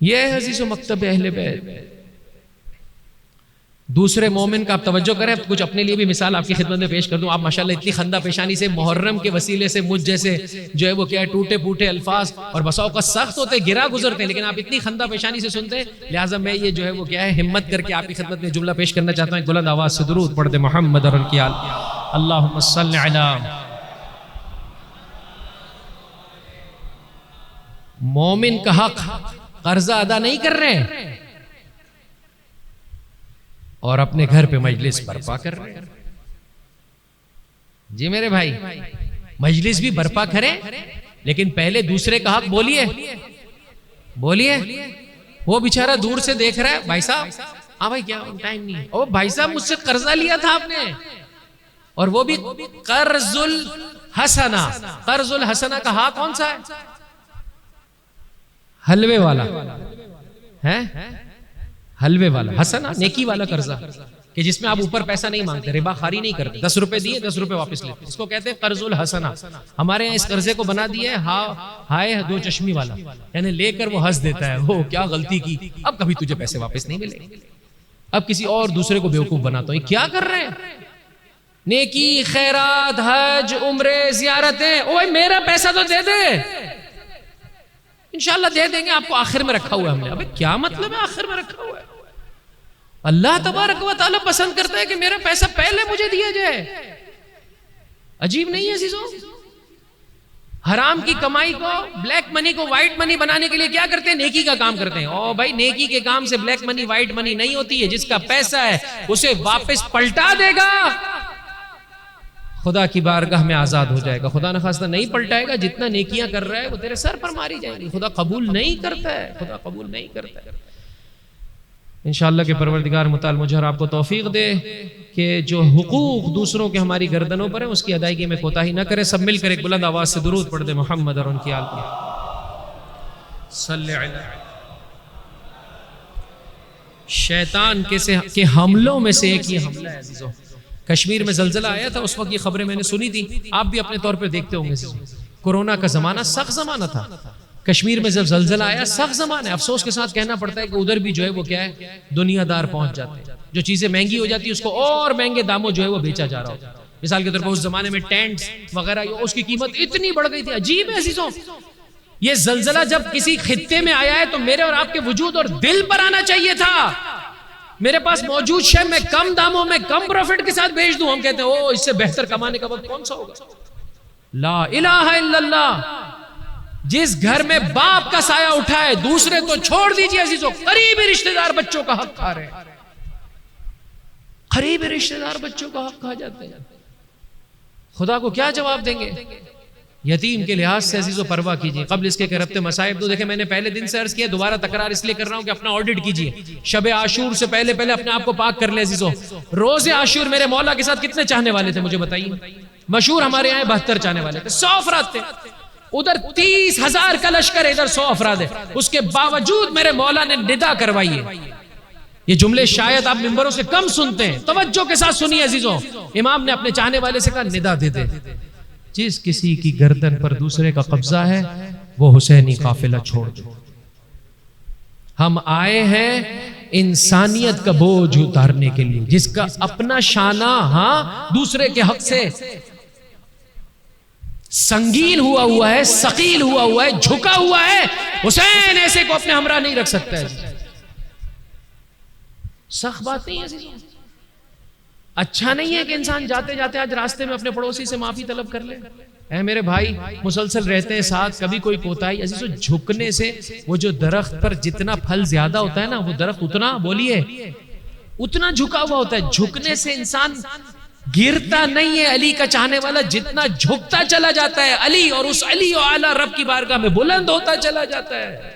یہ ہے عزیز و مکتب اہل بیت۔ دوسرے مومن کا آپ توجہ کریں، کچھ اپنے لیے بھی مثال آپ کی خدمت میں پیش کر دوں۔ آپ ماشاءاللہ اتنی خندہ پیشانی سے محرم کے وسیلے سے مجھ جیسے جو ہے وہ کیا ہے ٹوٹے پھوٹے الفاظ اور بساؤ کا سخت ہوتے گرا گزرتے ہیں، لیکن آپ اتنی خندہ پیشانی سے سنتے ہیں، لہٰذا میں یہ جو ہے وہ کیا ہے ہمت کر کے آپ کی خدمت میں جملہ پیش کرنا چاہتا ہوں۔ ایک بلند آواز سے درود پڑھ دے محمد اور ان کی آل، اللہم صلی علی۔ مومن کا حق قرضہ ادا نہیں کر رہے اور اپنے گھر پہ مجلس برپا کر رہے ہیں۔ جی میرے بھائی، مجلس بھی برپا کریں، لیکن پہلے دوسرے کا حق بولیے بولیے۔ وہ بیچارہ دور سے دیکھ رہا ہے، بھائی صاحب ہاں بھائی کیا ٹائم نہیں ہے، او بھائی صاحب مجھ سے قرضہ لیا تھا آپ نے، اور وہ بھی قرض الحسنہ۔ قرض الحسنہ کا ہاں کون سا ہے؟ حلوے والا ہے، حلوے والا، حسنہ نیکی والا قرضہ، کہ جس میں آپ اوپر پیسہ نہیں مانگتے، ربا خواری نہیں کرتے، 10 روپے دیے 10 روپے واپس لیتے، اس کو کہتے ہیں قرض الحسنہ۔ ہمارے یہاں اس قرضے کو بنا دیا ہے ہائے 2 چشمی والا، یعنی لے کر وہ ہنس دیتا ہے، وہ کیا غلطی کی، اب کبھی تجھے پیسے واپس نہیں ملیں گے، اب کسی اور دوسرے کو بیوقوف بناتا ہوں۔ کیا کر رہے ہیں؟ نیکی، خیرات، حج، عمرے، زیارتیں، اوے میرا پیسہ تو دے دے، انشاءاللہ دے دیں گے آپ کو، آخر میں رکھا ہوا ہے ہم نے۔ ابے کیا مطلب ہے آخر میں رکھا ہوا ہے؟ اللہ تبارک و تعالیٰ پسند کرتا ہے کہ میرا پیسہ پہلے مجھے دیا جائے۔ عجیب نہیں ہے عزیزوں؟ حرام کی کمائی کو، بلیک منی کو وائٹ منی بنانے کے لیے کیا کرتے ہیں؟ نیکی کا کام کرتے ہیں۔ او بھائی نیکی کے کام سے بلیک منی وائٹ منی نہیں ہوتی ہے، جس کا پیسہ ہے اسے واپس پلٹا دے گا، خدا کی بارگاہ میں آزاد ہو جائے گا۔ خدا نخواستہ نہیں پلٹائے گا، جتنا نیکیاں کر رہا ہے وہ تیرے سر پر ماری جائیں گی۔ خدا قبول نہیں کرتا ہے، خدا قبول نہیں کرتا ہے۔ انشاءاللہ کہ پروردگار متعال مجھے اور آپ کو توفیق دے کہ جو حقوق دوسروں کے ہماری گردنوں پر ہیں اس کی ادائیگی میں کوتاہی نہ کرے۔ سب مل کر ایک بلند آواز سے درود پڑھ دے محمد اور ان کی آل پر صلی علی۔ شیطان کے حملوں میں سے ایک یہ حملہ ہے عزیزوں۔ کشمیر میں زلزلہ آیا تھا، اس وقت یہ خبریں میں نے سنی تھی، آپ بھی اپنے طور پہ دیکھتے ہوں گے۔ کورونا کا زمانہ سخت زمانہ تھا، کشمیر میں جب زلزلہ آیا سخت زمانہ ہے۔ افسوس کے ساتھ کہنا پڑتا ہے کہ ادھر بھی جو ہے وہ کیا ہے دنیا دار پہنچ جاتے ہیں، جو چیزیں مہنگی ہو جاتی ہے اس کو اور مہنگے داموں جو ہے وہ بیچا جا رہا ہوتا ہے۔ مثال کے طور پر اس زمانے میں ٹینٹس وغیرہ اس کی قیمت اتنی بڑھ گئی تھی۔ عجیب ہے عزیزوں، یہ زلزلہ جب کسی خطے میں آیا ہے تو میرے اور آپ کے وجود اور دل پر آنا چاہیے تھا۔ میرے پاس موجود شے میں کم داموں میں کم پروفٹ کے ساتھ بیچ دوں، ہم کہتے ہیں او اس سے بہتر کمانے کا وقت کون سا ہوگا؟ لا الہ الا اللہ۔ جس گھر میں باپ کا سایہ اٹھائے، دوسرے تو چھوڑ دیجئے عزیزوں، قریبی رشتہ دار بچوں کا حق کھا رہے ہیں، قریبی رشتہ دار بچوں کا حق کھا جاتے ہیں۔ خدا کو کیا جواب دیں گے؟ یتیم کے لحاظ سے عزیزوں پرواہ کیجیے۔ قبل اس کے ربط مصائب تو دیکھیں میں نے پہلے دن سے عرض کیا، دوبارہ تکرار اس لیے کر رہا ہوں کہ اپنا آڈٹ کیجیے۔ شب عاشور سے پہلے اپنے آپ کو پاک کر لیں عزیزوں۔ روز عاشور میرے مولا کے ساتھ کتنے چاہنے والے تھے مجھے بتائیے؟ مشہور ہمارے یہاں 72 چاہنے والے تھے، 100 افراد تھے، ادھر 30,000 کا لشکر ہے، ادھر 100 افراد ہے، اس کے باوجود میرے مولا نے ندا کروائی ہے۔ یہ جملے شاید آپ ممبروں سے کم سنتے ہیں، توجہ کے ساتھ سنیے عزیزوں۔ امام نے اپنے چاہنے والے سے کہا ندا دے دے، جس کسی کی گردن پر دوسرے کا قبضہ ہے وہ حسینی قافلہ چھوڑ دے۔ ہم آئے ہیں انسانیت کا بوجھ اتارنے کے لیے، جس کا اپنا شانہ دوسرے کے حق سے سنگین ہوا ہے، ثقیل ہوا ہے، جھکا ہوا ہے، حسین ایسے کو اپنے ہمراہ نہیں رکھ سکتا ہے۔ سخت بات نہیں ہے عزیزوں، اچھا نہیں ہے کہ انسان جاتے جاتے آج راستے میں اپنے پڑوسی سے معافی طلب کر لے۔ اے میرے بھائی مسلسل رہتے ہیں ساتھ، کبھی کوئی کوتاہی عزیزوں، جھکنے سے وہ جو درخت پر جتنا پھل زیادہ ہوتا ہے نا، وہ درخت اتنا بولیے اتنا جھکا ہوا ہوتا ہے۔ جھکنے سے انسان گرتا نہیں ہے، علی کا چاہنے والا جتنا جھکتا چلا جاتا ہے علی، اور اس علی و اعلیٰ رب کی بارگاہ میں بلند ہوتا چلا جاتا ہے،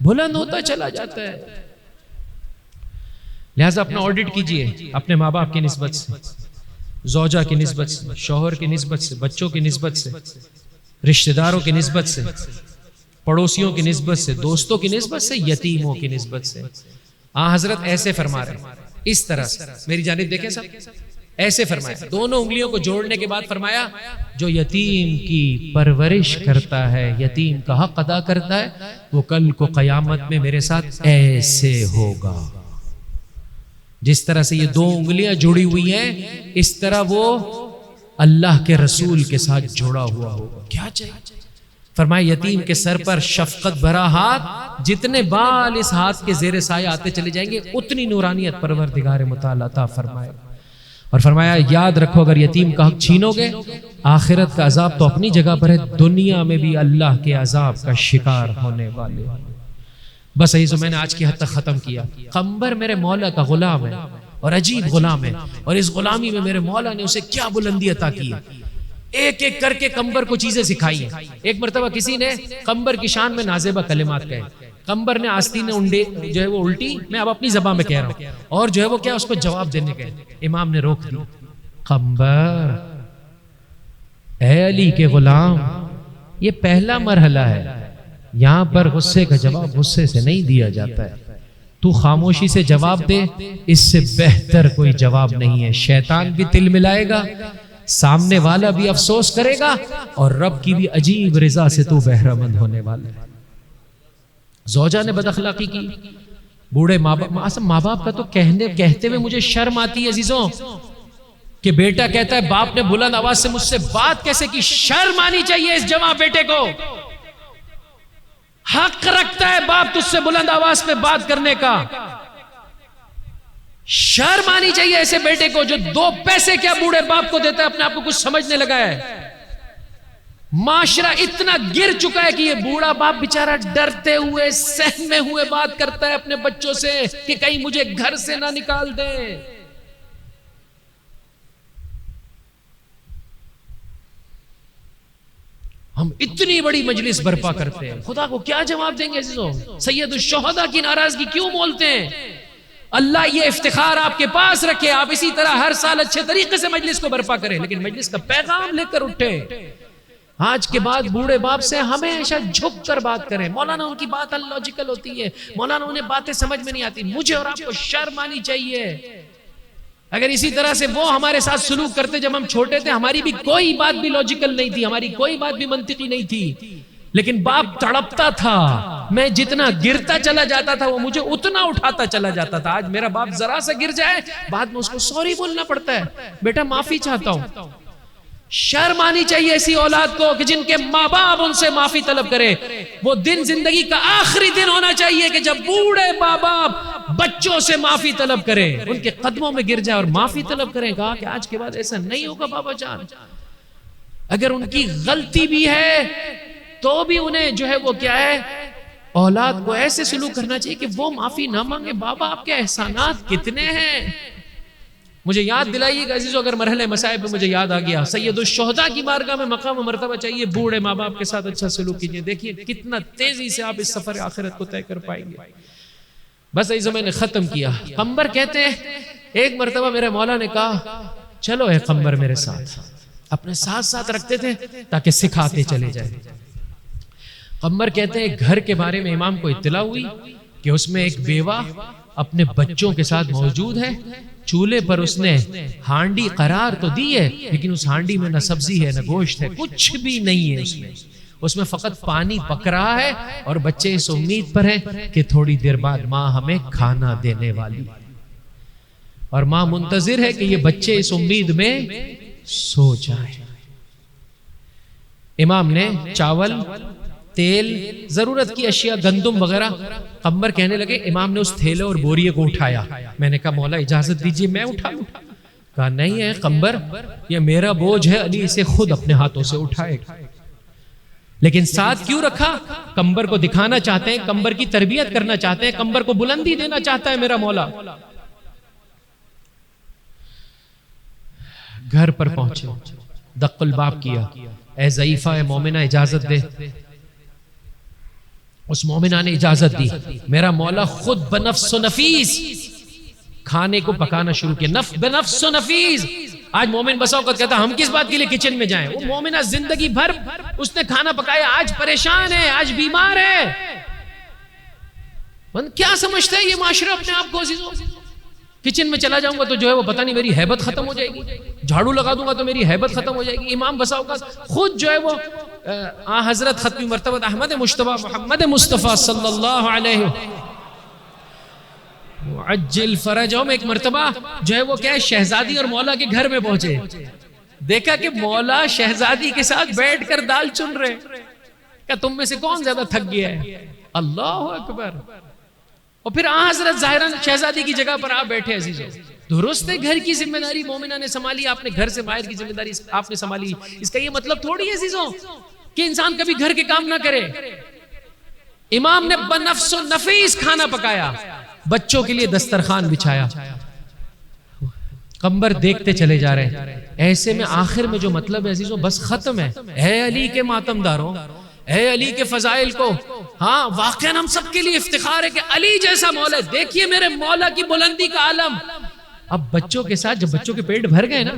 بلند ہوتا چلا جاتا ہے۔ لہٰذا اپنا آڈٹ کیجئے اپنے ماں باپ کی نسبت سے۔ زوجہ کی نسبت سے، شوہر کی نسبت سے، بچوں کی نسبت سے، رشتہ داروں کی نسبت سے، پڑوسیوں کی نسبت سے، دوستوں کی نسبت سے، یتیموں کی نسبت سے۔ حضرت ایسے فرما رہے ہیں، اس طرح سے میری جانب دیکھیں سب، ایسے فرمایا، دونوں انگلیوں کو جوڑنے کے بعد فرمایا جو یتیم کی پرورش کرتا ہے، یتیم کا حق ادا کرتا ہے، وہ کل کو قیامت میں میرے ساتھ ایسے ہوگا۔ جس طرح سے یہ دو انگلیاں جڑی ہوئی ہیں، اس طرح وہ اللہ کے رسول کے ساتھ جڑا ہوا ہوگا۔ کیا چاہیے؟ فرمایا یتیم کے سر پر شفقت بھرا ہاتھ، جتنے بال اس ہاتھ کے زیر سایہ آتے چلے جائیں گے اتنی نورانیت پروردگار متعال عطا فرمائے۔ اور فرمایا یاد رکھو اگر یتیم کا حق چھینو گے، آخرت کا عذاب تو اپنی جگہ پر ہے، دنیا میں بھی اللہ کے عذاب کا شکار ہونے والے۔ بس عزیزو میں نے آج کی حد تک ختم کیا۔ قمبر میرے مولا کا غلام ہے اور عجیب غلام ہے، اور اس غلامی میں میرے مولا نے اسے کیا بلندی عطا کی ہے، ایک ایک کر کے قمبر کو چیزیں سکھائی ہیں۔ ایک مرتبہ کسی نے قمبر کی شان میں نازیبہ کلمات کہے، قمبر نے آستین انڈے جو ہے وہ الٹی، میں اب اپنی زبان میں کہہ رہا ہوں، اور جو ہے وہ کیا اس کو جواب دینے گئے، امام نے روک دی، قمبر اے علی کے غلام، یہ پہلا مرحلہ ہے، یہاں پر غصے کا جواب غصے سے نہیں دیا جاتا ہے، تو خاموشی سے جواب دے، اس سے بہتر کوئی جواب نہیں ہے۔ شیطان بھی تل ملائے گا، سامنے والا بھی افسوس کرے گا، اور رب کی بھی عجیب رضا سے تو بہرہ مند ہونے والا ہے۔ زوجہ نے بد اخلاقی کی، بوڑھے ماں باپ کا تو کہتے ہوئے مجھے شرم آتی ہے عزیزوں، کہ بیٹا کہتا ہے باپ نے بلند آواز سے مجھ سے بات کیسے کی، شرم آنی چاہیے اس جوان بیٹے کو۔ حق رکھتا ہے باپ تجھ سے بلند آواز پہ بات کرنے کا، شرم آنی چاہیے ایسے بیٹے کو جو 2 پیسے کیا بوڑھے باپ کو دیتا ہے، اپنے آپ کو کچھ سمجھنے لگا ہے۔ معاشرہ اتنا گر چکا ہے کہ یہ بوڑھا باپ بیچارہ ڈرتے ہوئے سہمے ہوئے بات کرتا ہے اپنے بچوں سے کہ کہیں مجھے گھر سے نہ نکال دے۔ ہم اتنی بڑی مجلس برپا کرتے ہیں، خدا کو کیا جواب دیں گے عزیزوں؟ سید الشہداء کی ناراضگی کیوں مولتے ہیں؟ اللہ یہ افتخار آپ کے پاس رکھے، آپ اسی طرح ہر سال اچھے طریقے سے مجلس کو برپا کریں، لیکن مجلس کا پیغام لے کر اٹھے۔ آج کے بعد بوڑھے باپ سے ہمیشہ جھک کر بات کریں۔ مولانا ان کی بات انلوجیکل ہوتی ہے، مولانا انہیں باتیں سمجھ میں نہیں آتی، مجھے اور آپ کو شرم آنی چاہیے۔ اگر اسی طرح سے وہ ہمارے ساتھ سلوک کرتے جب ہم چھوٹے تھے، ہماری بھی کوئی بات بھی لاجیکل نہیں تھی، ہماری کوئی بات بھی منطقی نہیں تھی، لیکن باپ تڑپتا تھا، میں جتنا گرتا چلا جاتا تھا وہ مجھے اتنا اٹھاتا چلا جاتا تھا۔ آج میرا باپ ذرا سا گر جائے، بعد میں اس کو سوری بولنا پڑتا ہے، بیٹا معافی چاہتا ہوں۔ شرم آنی چاہیے ایسی اولاد کو کہ جن کے ماں باپ ان سے معافی طلب کرے۔ وہ دن زندگی کا آخری دن ہونا چاہیے کہ جب بوڑھے ماں باپ بچوں سے معافی طلب کریں، ان کے قدموں میں گر جائے اور معافی طلب کریں۔ کہا کہ آج کے بعد ایسا نہیں ہوگا بابا جان، اگر ان کی غلطی بھی ہے تو بھی انہیں جو ہے وہ کیا ہے، اولاد کو ایسے سلوک کرنا چاہیے کہ وہ معافی نہ مانگے۔ بابا آپ کے احسانات کتنے ہیں، مجھے یاد دلائیے گا عزیزو، اگر مرحلے مسائب میں مجھے یاد آ گیا، سید الشہداء کی بارگاہ میں مقام و مرتبہ چاہیے، بوڑھے ماں باپ کے ساتھ اچھا سلوک کیجئے، دیکھیے کتنا تیزی سے آپ اس سفر آخرت کو طے کر پائیں گے۔ بس عزیزو میں نے ختم کیا۔ قمبر کہتے ہیں ایک مرتبہ میرے مولا نے کہا چلو اے قمبر میرے ساتھ، اپنے ساتھ ساتھ رکھتے تھے تاکہ سکھاتے چلے جائیں۔ قمبر کہتے ہیں گھر کے بارے میں امام کو اطلاع ہوئی کہ اس میں ایک بیوہ اپنے بچوں کے ساتھ موجود ہے، چولہے پر اس نے ہانڈی قرار تو دی ہے، لیکن اس ہانڈی میں نہ سبزی ہے نہ گوشت ہے، کچھ بھی نہیں ہے اس میں فقط پانی پک رہا ہے، اور بچے اس امید پر ہیں کہ تھوڑی دیر بعد ماں ہمیں کھانا دینے والی، اور ماں منتظر ہے کہ یہ بچے اس امید میں سو جائیں۔ امام نے چاول، تیل، ضرورت کی اشیاء، گندم وغیرہ، قمبر کہنے لگے، امام نے اس تھیلے اور بوریے کو اٹھایا۔ میں نے کہا مولا اجازت دیجئے میں اٹھا لوں؟ کہا نہیں ہے قمبر، یہ میرا بوجھ ہے، علی اسے خود اپنے ہاتھوں سے اٹھائے گا۔ لیکن ساتھ کیوں رکھا؟ قمبر کو دکھانا چاہتے ہیں، قمبر کی تربیت کرنا چاہتے ہیں، قمبر کو بلندی دینا چاہتا ہے میرا مولا۔ گھر پر پہنچے، دق الباب کیا، اے ضعیفہ، اے مومنہ اجازت دے۔ اس مومنہ نے اجازت دی، میرا مولا خود بنفس و نفیس کھانے کو پکانا شروع کیا، بنفس و نفیس آج مومن بسا اوقات کہتا ہم کس بات کے لیے کچن میں جائیں. وہ مومنہ زندگی بھر اس نے کھانا پکایا, آج پریشان ہے, آج بیمار ہے. کیا سمجھتا ہے یہ معاشرہ اپنے آپ کو عزیزوں؟ کچن میں چلا جاؤں گا تو جو ہے وہ پتہ نہیں میری ہیبت ختم ہو جائے گی, جھاڑو لگا دوں گا تو میری ہیبت ختم ہو جائے گی. امام بسا اوقات خود جو ہے وہ حضرت ختمی مرتبہ احمد مجتبی محمد مصطفیٰ صلی اللہ علیہ عجل فرجہ میں ایک مرتبہ جو ہے وہ کیا ہے شہزادی اور مولا کے گھر میں پہنچے, دیکھا کہ مولا شہزادی کے ساتھ بیٹھ کر دال چن رہے. کہ تم میں سے کون زیادہ تھک گیا ہے؟ اللہ اکبر. اور پھر حضرت ظاہراً شہزادی کی جگہ پر آپ بیٹھے عزیزوں. درست ہے گھر کی ذمہ داری مومنہ نے سنبھالی, آپ نے گھر سے باہر کی ذمہ داری آپ نے سنبھالی. اس کا یہ مطلب تھوڑی ہے عزیزوں کہ انسان کبھی گھر کے کام نہ کرے. امام نے بنفس و نفیس کھانا پکایا, بچوں کے لیے دسترخوان بچھایا, قمبر دیکھتے چلے جا رہے ہیں. ایسے میں آخر میں جو مطلب ہے عزیزوں بس ختم ہے. اے علی کے ماتم داروں, اے علی کے فضائل کو, ہاں واقعاً ہم سب کے لیے افتخار ہے کہ علی جیسا مولا ہے. دیکھیے میرے مولا کی بلندی کا عالم. اب بچوں کے ساتھ جب بچوں کے پیٹ بھر گئے نا,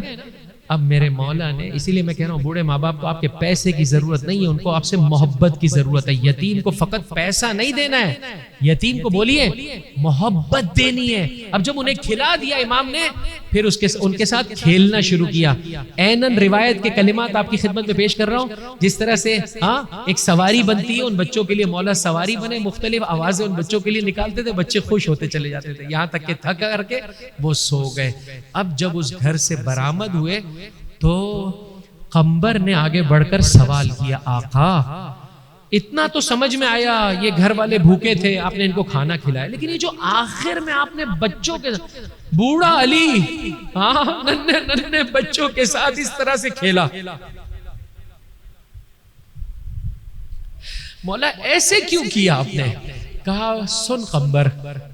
اب میرے مولا نے, اسی لیے میں کہہ رہا ہوں بوڑھے ماں باپ کو آپ کے پیسے کی ضرورت نہیں ہے, ان کو آپ سے محبت کی ضرورت ہے. یتیم کو فقط پیسہ نہیں دینا ہے, یتیم کو بولیے محبت دینی ہے. اب جب انہیں کھلا دیا امام نے, پھر ان کے ساتھ کھیلنا شروع کیا. اینن روایت کے کلمات آپ کی خدمت میں پیش کر رہا ہوں. جس طرح سے ایک سواری بنتی ہے, ان بچوں کے لیے مولا سواری بنے, مختلف آوازیں ان بچوں کے لیے نکالتے تھے, بچے خوش ہوتے چلے جاتے تھے, یہاں تک کہ تھک کر کے وہ سو گئے. اب جب اس گھر سے برآمد ہوئے تو قمبر نے آگے بڑھ کر سوال کیا, آقا اتنا تو سمجھ میں آیا یہ گھر والے بھوکے تھے, آپ نے ان کو کھانا کھلایا, لیکن یہ جو آخر میں آپ نے بچوں کے بوڑھا علی ننھے بچوں کے ساتھ اس طرح سے کھیلا, مولا ایسے کیوں کیا آپ نے؟ کہا سن قمبر,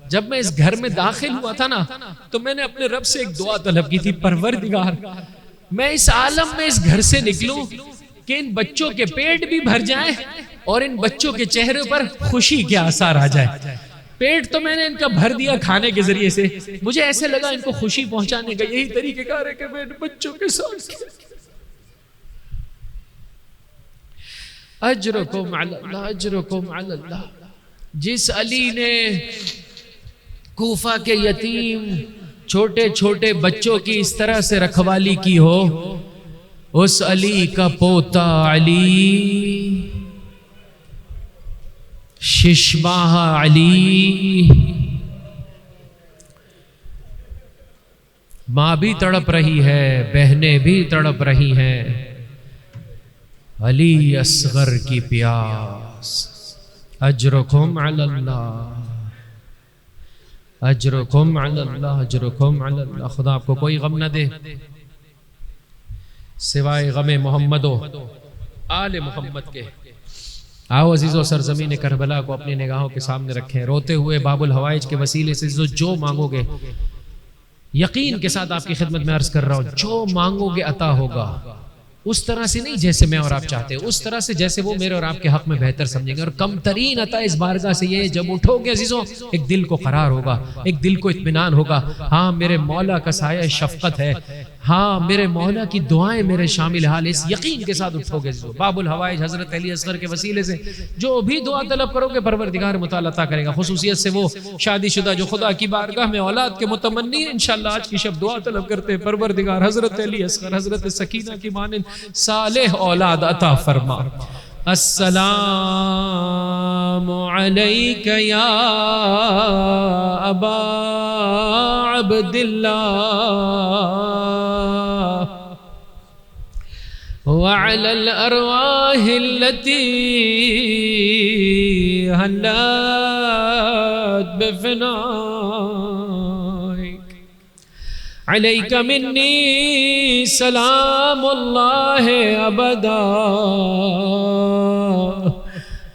جب میں اس گھر میں داخل ہوا تھا نا تو میں نے اپنے رب سے ایک دعا طلب کی تھی, پروردگار میں اس عالم میں اس گھر سے نکلوں کہ ان بچوں کے پیٹ بھی بھر جائیں اور ان بچوں کے چہرے پر خوشی کے آثار آ جائے. پیٹ تو میں نے ان کا بھر دیا کھانے کے ذریعے سے, مجھے ایسے لگا ان کو خوشی پہنچانے کا یہی طریقہ کار ہے کہ میں ان بچوں کے ساتھ اجرکم علی اللہ, اجرکم علی اللہ. جس علی نے کوفہ کے یتیم چھوٹے چھوٹے بچوں کی اس طرح سے رکھوالی کی ہو, اس علی کا پوتا علی, ششماہ علی, ماں بھی تڑپ رہی ہے, بہنیں بھی تڑپ رہی ہیں, علی اصغر کی پیاس. اجرکم علی اللہ, اجرکم علی اللہ, اجرکم علی اللہ. خدا آپ کو کوئی غم نہ دے سوائے غم محمد و آل محمد کے. آؤ عزیزو سرزمین کربلا کو اپنی نگاہوں کے سامنے رکھیں, روتے ہوئے باب الحوائج کے وسیلے سے جو مانگو گے, یقین کے ساتھ آپ کی خدمت میں عرض کر رہا ہوں, جو مانگو گے عطا ہوگا. اس طرح سے نہیں جیسے میں اور آپ چاہتے, اس طرح سے جیسے وہ میرے اور آپ کے حق میں بہتر سمجھیں گے. اور کم ترین عطا اس بارگاہ سے یہ, جب اٹھو گے عزیزوں ایک دل کو قرار ہوگا, ایک دل کو اطمینان ہوگا. ہاں میرے مولا کا سایہ شفقت ہے, ہاں میرے مولا کی دعائیں میرے شامل حال, اس یقین کے ساتھ اٹھو گے. باب الحوائج حضرت علی اصغر کے وسیلے سے جو بھی دعا طلب کرو گے پروردگار متعال عطا کرے گا. خصوصیت سے وہ شادی شدہ جو خدا کی بارگاہ میں اولاد کے متمنی ہیں, انشاءاللہ آج کی شب دعا طلب کرتے ہیں, پروردگار حضرت علی اصغر حضرت سکینہ کی مانند صالح اولاد عطا فرما. السلام علیک یا ابا عبداللہ وعلى الأرواح التي هلت بفنائك عليك مني سلام الله أبدا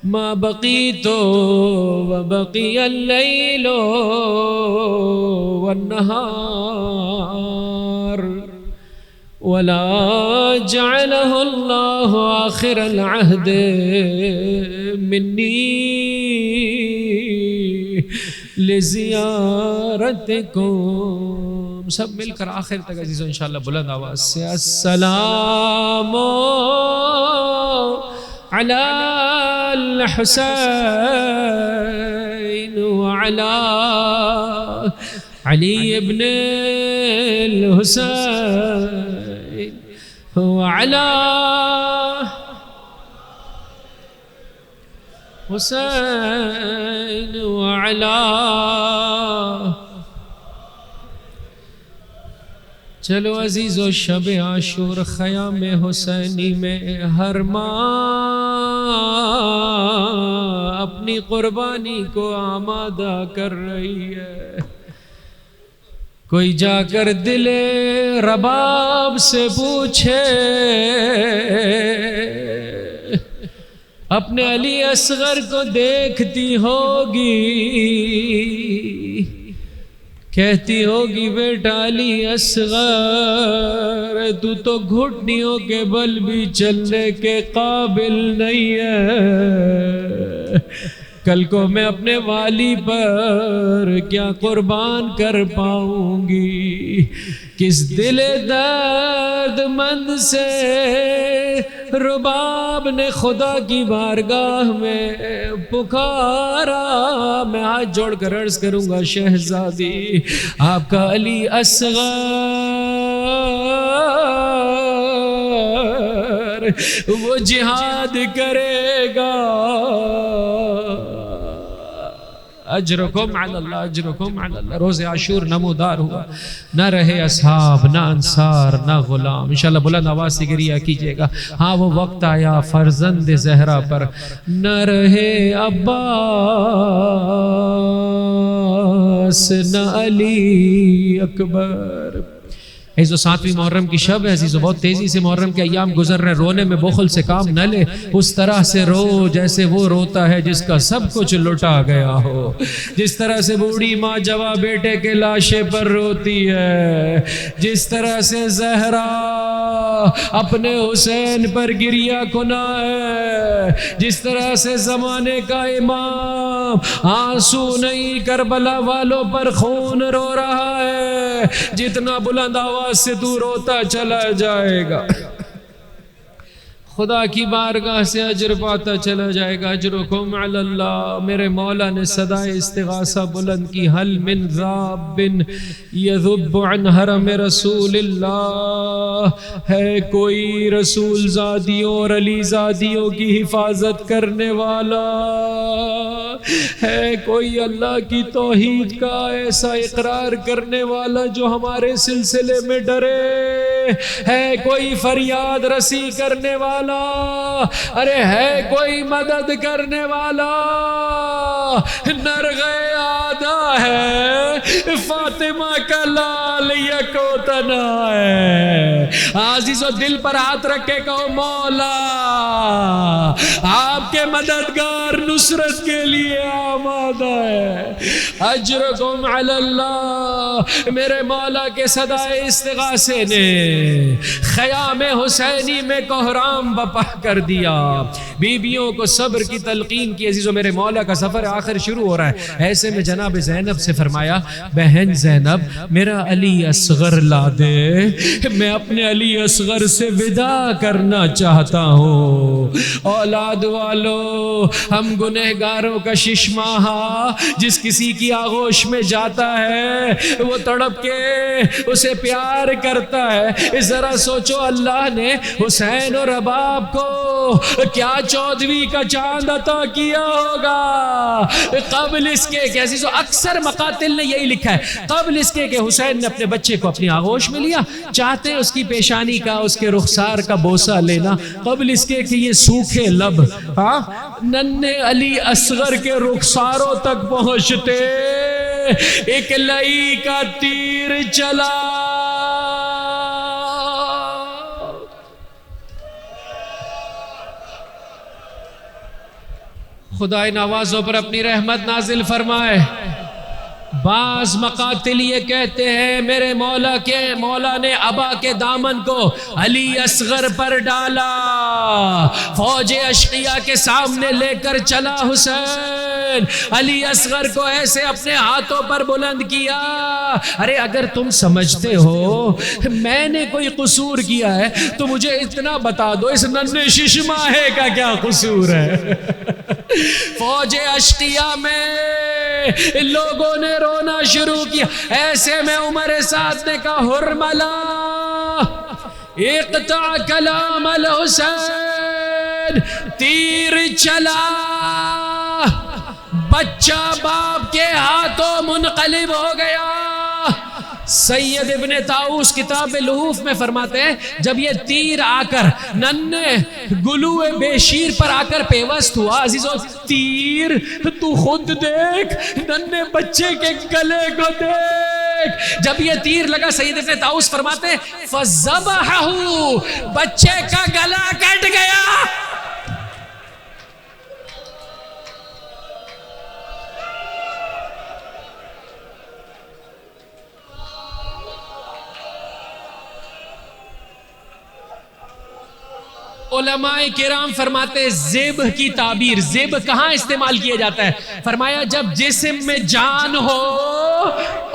ما بقيت وبقي الليل والنهار ولا جعله الله آخر العهد مني لزیارتکم. سب مل کر آخر تک عزیزو انشاءاللہ بلند آواز سے السلام علی الحسین وعلی علی ابن الحسین وعلی حسین وعلی. چلو عزیزو شب عاشور خیام حسینی میں ہر ماں اپنی قربانی کو آمادہ کر رہی ہے. کوئی جا کر دل رباب سے پوچھے اپنے علی اصغر کو دیکھتی ہوگی، کہتی ہوگی بیٹا علی اصغر تو گھٹنیوں کے بل بھی چلنے کے قابل نہیں ہے. کل کو میں اپنے والی پر کیا قربان کر پاؤں گی؟ کس دل درد مند سے رباب نے خدا کی بارگاہ میں پکارا. میں ہاتھ جوڑ کر عرض کروں گا شہزادی آپ کا علی اصغر وہ جہاد کرے گا. اجرکم علی اللہ، اجرکم علی اللہ. روز عاشور نمودار ہوا، نہ رہے اصحاب، نہ انصار، نہ غلام. انشاءاللہ بلند آواز سے گریہ کیجئے گا. ہاں وہ وقت آیا فرزند زہرا پر نہ رہے عباس نہ علی اکبر. عزیزو 7ویں محرم کی شب ہے عزیزو، بہت تیزی سے محرم کے ایام گزر رہے. رونے میں بخل سے کام نہ لے، اس طرح سے رو جیسے وہ روتا ہے جس کا سب کچھ لٹا گیا ہو. جس طرح سے بوڑھی ماں جوا بیٹے کے لاشے پر روتی ہے، جس طرح سے زہرا اپنے حسین پر گریہ کنا ہے، جس طرح سے زمانے کا امام آنسو نہیں کربلا والوں پر خون رو رہا ہے. جتنا بلند آواز سے تو روتا چلا جائے گا خدا کی بارگاہ سے اجر پاتا چلا جائے گا. اجرکم علی اللہ. میرے مولا نے صدائے استغاثہ بلند کی. حل من ذاب یذب عن حرم رسول اللہ. ہے کوئی رسول زادیوں اور علی زادیوں کی حفاظت کرنے والا؟ ہے کوئی اللہ کی توحید کا ایسا اقرار کرنے والا جو ہمارے سلسلے میں ڈرے؟ ہے کوئی فریاد رسی کرنے والا؟ ارے ہے کوئی مدد کرنے والا؟ نرغے آدھا ہے فاطمہ کا لال یکو تنا ہے. عزیزو دل پر ہاتھ رکھ کے کہو مولا آپ کے مددگار نصرت کے لیے آمادہ ہے. اجرکم علی اللہ. میرے مولا کے صدائے استغاثے نے خیام حسینی میں کوہرام بپا کر دیا. بیویوں کو صبر کی تلقین کی. عزیزو میرے مولا کا سفر آخر شروع ہو رہا ہے. ایسے میں جناب زینب سے فرمایا بہن زینب میرا علی اصغر لا دے، میں اپنے علی اصغر سے ودا کرنا چاہتا ہوں. اولاد والو ہم گنہگاروں کا ششماہا جس کسی کی آغوش میں جاتا ہے وہ تڑپ کے اسے پیار کرتا ہے. ذرا سوچو اللہ نے حسین اور رباب کو کیا 14ویں کا چاند عطا کیا ہوگا قبل اس کے کہ عزیزو اکثر مقاتل نے یہی لکھا ہے قبل اس کے کہ حسین نے اپنے بچے کو اپنی آغوش میں لیا، چاہتے ہیں اس کی پیشانی کا اس کے رخسار کا بوسہ لینا قبل اس کے کہ یہ سوکھے لب ننھے علی اصغر کے رخساروں تک پہنچتے. ایک لئی کا تیر چلا خدا ان آوازوں پر اپنی رحمت نازل فرمائے. بعض مقاتل یہ کہتے ہیں میرے مولا نے ابا کے دامن کو علی اصغر پر ڈالا، فوج اشقیاء کے سامنے لے کر چلا حسین. علی اصغر کو ایسے اپنے ہاتھوں پر بلند کیا. ارے اگر تم سمجھتے ہو میں نے کوئی قصور کیا ہے تو مجھے اتنا بتا دو اس ننھے ششماہے کا کیا قصور ہے. فوج اشقیاء میں لوگوں نے رونا شروع کیا. ایسے میں عمر سعد نے کہا حرملا اقطع کلام الحسین. تیر چلا بچہ باپ کے ہاتھوں منقلب ہو گیا. سید ابن طاؤس کتاب لحوف میں فرماتے ہیں جب یہ تیر آ کر ننھے گلوئے بے شیر پر آ کر پیوست ہوا. عزیزو تیر تو خود دیکھ, ننھے بچے کے گلے کو دیکھ. جب یہ تیر لگا سید ابن طاؤس فرماتے ہیں فَذَبَحَهُ, بچے کا گلا کٹ گیا. علماء کرام فرماتے ہیں ذبح کی تعبیر, ذبح کہاں استعمال کیا جاتا ہے؟ فرمایا جب جسم میں جان ہو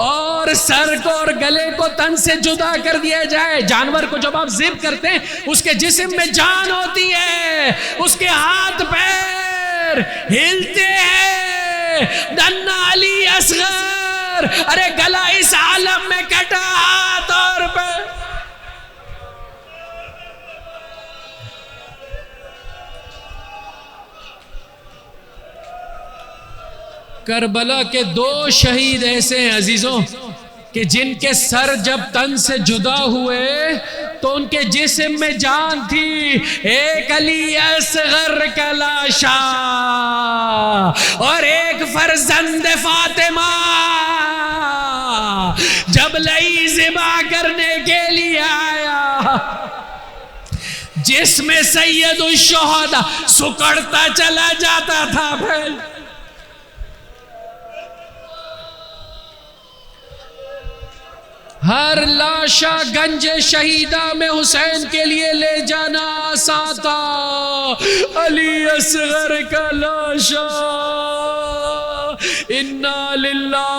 اور سر کو اور گلے کو تن سے جدا کر دیا جائے. جانور کو جب آپ ذبح کرتے ہیں اس کے جسم میں جان ہوتی ہے, اس کے ہاتھ پیر ہلتے ہیں. ننھا علی اصغر, ارے گلا اس عالم میں کٹا, ہاتھ اور پیر. کربلا کے 2 شہید ایسے ہیں عزیزوں کہ جن کے سر جب تن سے جدا ہوئے تو ان کے جسم میں جان تھی. ایک علی اصغر کا لاشا اور ایک فرزند فاطمہ. جب لئی ذبح کرنے کے لیے آیا جس میں سید الشہداء سکڑتا چلا جاتا تھا. ہر لاشا گنج شہیدہ میں حسین کے لیے لے جانا آسان تھا. علی اصغر کا لاشا انا للہ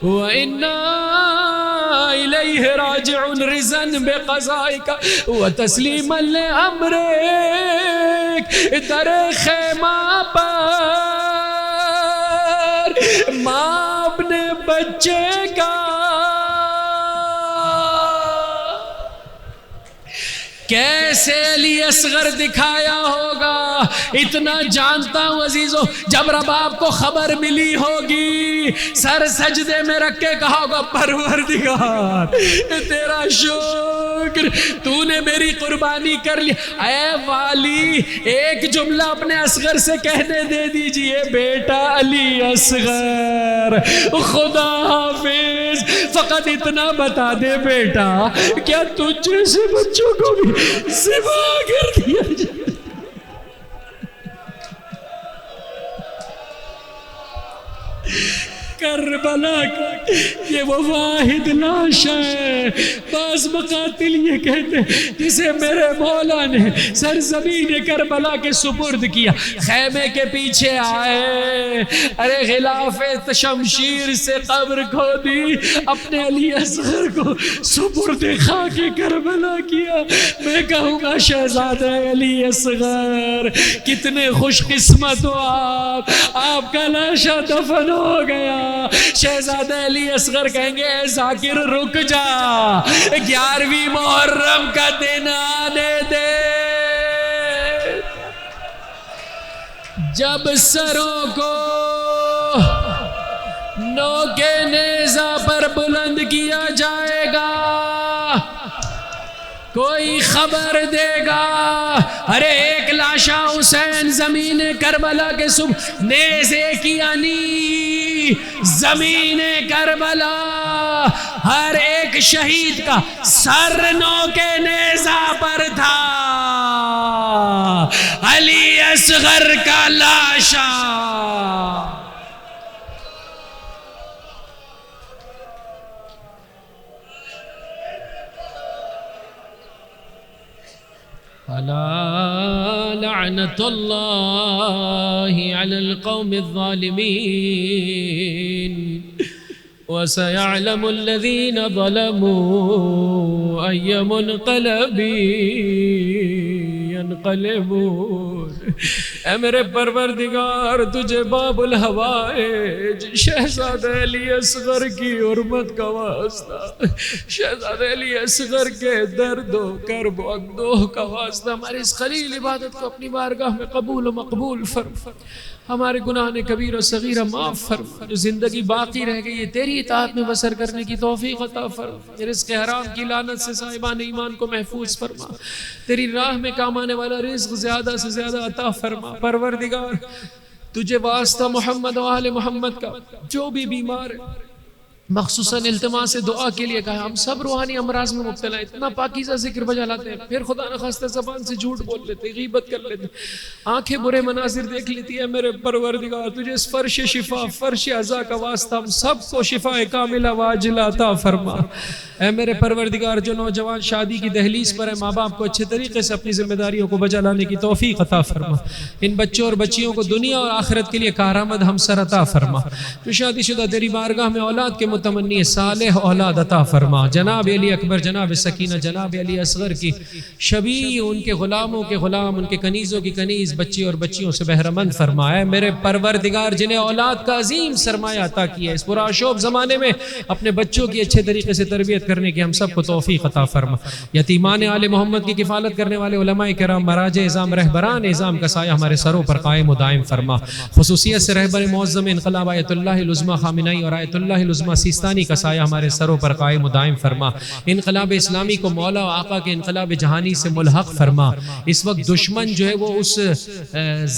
و انا الیہ راجعون رضاً بقضائک و تسلیما لامرک. در خیمہ پر ماں اپنے بچے کا کیسے علی اصغر دکھایا ہوگا اتنا جانتا ہوں عزیزو. جب رباب کو خبر ملی ہوگی سر سجدے میں رکھ کے کہا ہوگا پروردگار تیرا شکر, تو نے میری قربانی کر لی. اے والی ایک جملہ اپنے اصغر سے کہنے دے دیجئے, بیٹا علی اصغر خدا حافظ, فقط اتنا بتا دے بیٹا کیا تجھ جیسے بچوں کو بھی ذبح کر دیا جائے. کربلا کا یہ وہ واحد لاش ہے. بعض مقاتل یہ کہتے ہیں جسے میرے مولا نے سرزمین کربلا کے سپرد کیا. خیمے کے پیچھے آئے, ارے غلاف شمشیر سے قبر کھودی, اپنے علی اصغر کو سپرد خاک کربلا کیا. میں کہوں گا شہزادہ علی اصغر کتنے خوش قسمت ہو آپ کا لاشا دفن ہو گیا. شہزادہ علی اصغر کہیں گے اے ذاکر رک جا, 11ویں محرم کا دن آنے دے. جب سروں کو نوکے نیزہ پر بلند کیا جائے گا کوئی خبر دے گا. ارے ایک لاشا حسین زمین کربلا کے صبح نیزے کی انی زمین کربلا, ہر ایک شہید کا سر نوکے نیزہ پر تھا. علی اصغر کا لاشا لعنة الله على القوم الظالمين وسيعلم الذين ظلموا أي منقلب ينقلبون۔ اے میرے پروردگار تجھے باب الحوائج شہزادہ علی اصغر کی حرمت کا واسطہ، شہزادہ علی اصغر کے درد و کرب و اندوہ کا واسطہ ہماری اس خلیل عبادت کو اپنی بارگاہ میں قبول و مقبول فرما، ہمارے گناہ کبیر و صغیرہ معاف فرما، جو زندگی باقی رہ گئی ہے تیری اطاعت میں بسر کرنے کی توفیق عطا فرما، رزق حرام کی لعنت سے صاحبان ایمان کو محفوظ فرما، تیری راہ میں کام آنے والا رزق زیادہ سے زیادہ عطا فرما۔ پروردگار تجھے واسطہ محمد و آل محمد کا جو بھی بیمار ہے مخصوصاً التماس دعا کے لیے کہا، ہم سب روحانی امراض میں مبتلا ہیں، اتنا پاکیزہ ذکر بجا لاتے ہیں، پھر خدا نخواستہ زبان سے جھوٹ بول لیتے، غیبت کر لیتے، آنکھیں برے مناظر دیکھ لیتی ہے۔ میرے پروردگار تجھے اس فرش شفا، فرش عزا کا واسطہ ہم سب کو شفا کاملہ واجلہ عطا فرما۔ اے میرے پروردگار جو نوجوان شادی کی دہلیز پر ہے، ماں باپ کو اچھے طریقے سے اپنی ذمہ داریوں کو بجا لانے کی توفیق عطا فرما، ان بچوں اور بچیوں کو دنیا اور آخرت کے لیے کارآمد ہمسر عطا فرما۔ جو شادی شدہ تیری بارگاہ میں اولاد کے متمنی صالح اولاد عطا فرما، جناب علی اکبر، جناب سکینہ، جناب علی اصغر کی شبیہ، ان کے غلاموں کے غلام، ان کے کنیزوں کی کنیز بچی اور بچیوں سے بہرمند فرما۔ اے میرے پروردگار جنہیں اولاد کا عظیم سرمایہ عطا کیا ہے، اس پرآشوب زمانے میں اپنے بچوں کی اچھے طریقے سے تربیت کرنے کی ہم سب کو توفیق عطا فرما۔ یتیمان آل محمد کی کفالت کرنے والے علماء کرام، مراجع اعظام، رہبران اعظام کا سایہ ہمارے سروں پر قائم و دائم فرما۔ خصوصیت سے رہبر معظم انقلاب آیت اللہ العظمیٰ خامنائی اور آیت اللہ العظمیٰ سیستانی کا سایہ ہمارے سروں پر قائم و دائم فرما۔ انقلاب اسلامی کو مولا و آقا کے انقلاب جہانی سے ملحق فرما۔ اس وقت دشمن جو ہے وہ اس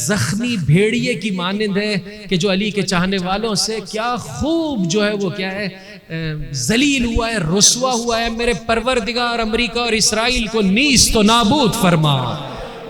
زخمی بھیڑیے کی مانند ہے کہ جو علی کے چاہنے والوں سے کیا خوب جو ہے وہ کیا ہے ذلیل ہوا ہے، رسوا ہوا ہے۔ میرے پروردگار امریکہ اور اسرائیل کو نیست و نابود فرما،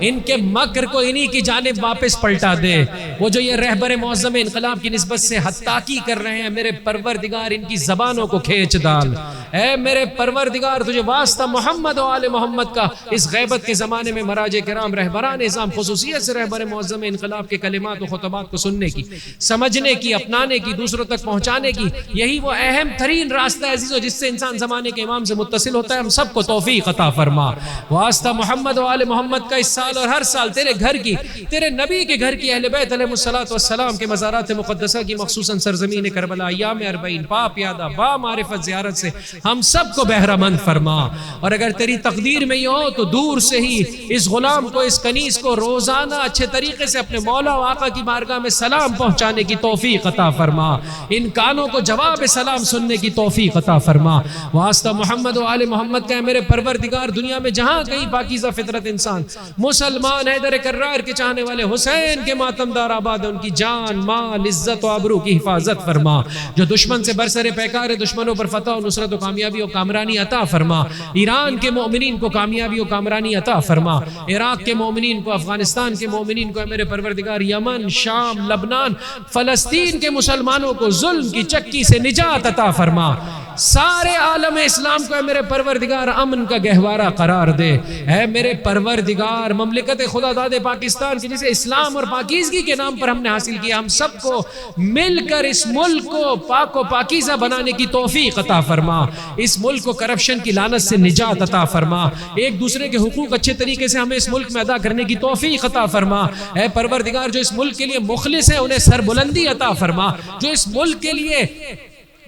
ان کے مکر کو انہی کی جانب واپس پلٹا دے۔ وہ جو یہ رہبر معظم انقلاب کی نسبت سے حتاکی کر رہے ہیں، میرے پروردگار ان کی زبانوں کو کھینچ ڈال۔ اے میرے پروردگار تجھے واسطہ محمد و آل محمد کا اس غیبت کے زمانے میں مراجع کرام، رہبران اعظام، خصوصیت سے رہبر معظم انقلاب کے کلمات و خطبات کو سننے کی، سمجھنے کی، اپنانے کی، دوسروں تک پہنچانے کی، یہی وہ اہم ترین راستہ ہے عزیزو جس سے انسان زمانے کے امام سے متصل ہوتا ہے۔ ہم سب کو توفیق عطا فرما۔ واسطہ محمد و آل محمد کا اس سال اور ہر سال تیرے گھر کی، تیرے نبی کے گھر کی، اہل بیت علیہ السلام کے مزارات مقدسہ کی، مخصوصاً سرزمین کربلا ایام 40 پاپ یادہ با معرفت زیارت سے ہم سب کو بہرہ مند فرما۔ اور اگر تیری تقدیر میں یہ ہو تو دور سے ہی اس غلام کو، اس کنیز کو روزانہ اچھے طریقے سے اپنے مولا و آقا کی بارگاہ میں سلام پہنچانے کی توفیق عطا فرما، ان کانوں کو جواب سلام سننے کی توفیق عطا فرما۔ واسطہ محمد و آل محمد کا میرے پروردگار دنیا میں جہاں کہیں پاکیزہ فطرت انسان مسلمان حیدر کرار کے چاہنے والے حسین کے ماتمدار آباد، ان کی جان، مال، عزت و آبرو کی حفاظت فرما۔ جو دشمن سے برسر پیکار ہے، دشمنوں پر فتح و نصرت و کامیابی و کامرانی عطا فرما۔ ایران کے مومنین کو کامیابی و کامرانی عطا فرما، عراق کے مومنین کو، افغانستان کے مومنین کو، میرے پروردگار یمن، شام، لبنان، فلسطین کے مسلمانوں کو ظلم کی چکی سے نجات عطا فرما۔ سارے عالم اسلام کو اے میرے پروردگار امن کا گہوارہ قرار دے۔ اے میرے پروردگار مملکت خدا داد پاکستان کی جسے اسلام اور پاکیزگی کے نام پر ہم نے حاصل کیا، ہم سب کو مل کر اس ملک کو پاک و پاکیزہ بنانے کی توفیق عطا فرما، اس ملک کو کرپشن کی لعنت سے نجات عطا فرما، ایک دوسرے کے حقوق اچھے طریقے سے ہمیں اس ملک میں ادا کرنے کی توفیق عطا فرما۔ اے پروردگار جو اس ملک کے لیے مخلص ہیں انہیں سربلندی عطا فرما، جو اس ملک کے لیے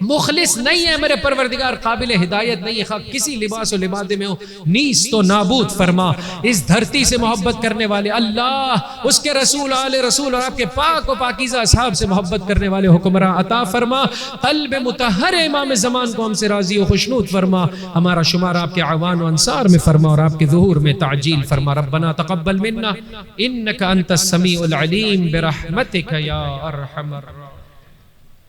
مخلص نہیں ہے میرے پروردگار، قابل ہدایت نہیں ہے، خواہ کسی لباس و لبادے میں ہو، نیست و نابود فرما۔ اس دھرتی سے محبت کرنے والے اللہ، اس کے رسول، آل رسول اور آپ کے پاک و پاکیزہ اصحاب سے محبت کرنے والے حکمراں عطا فرما۔ قلب مطہر امام زمان کو ہم سے راضی و خوشنود فرما، ہمارا شمار آپ کے اعوان و انصار میں فرما اور آپ کے ظہور میں تعجیل فرما۔ ربنا تقبل منا انک انت السمیع العلیم برحمتک یا ارحم الراحمین۔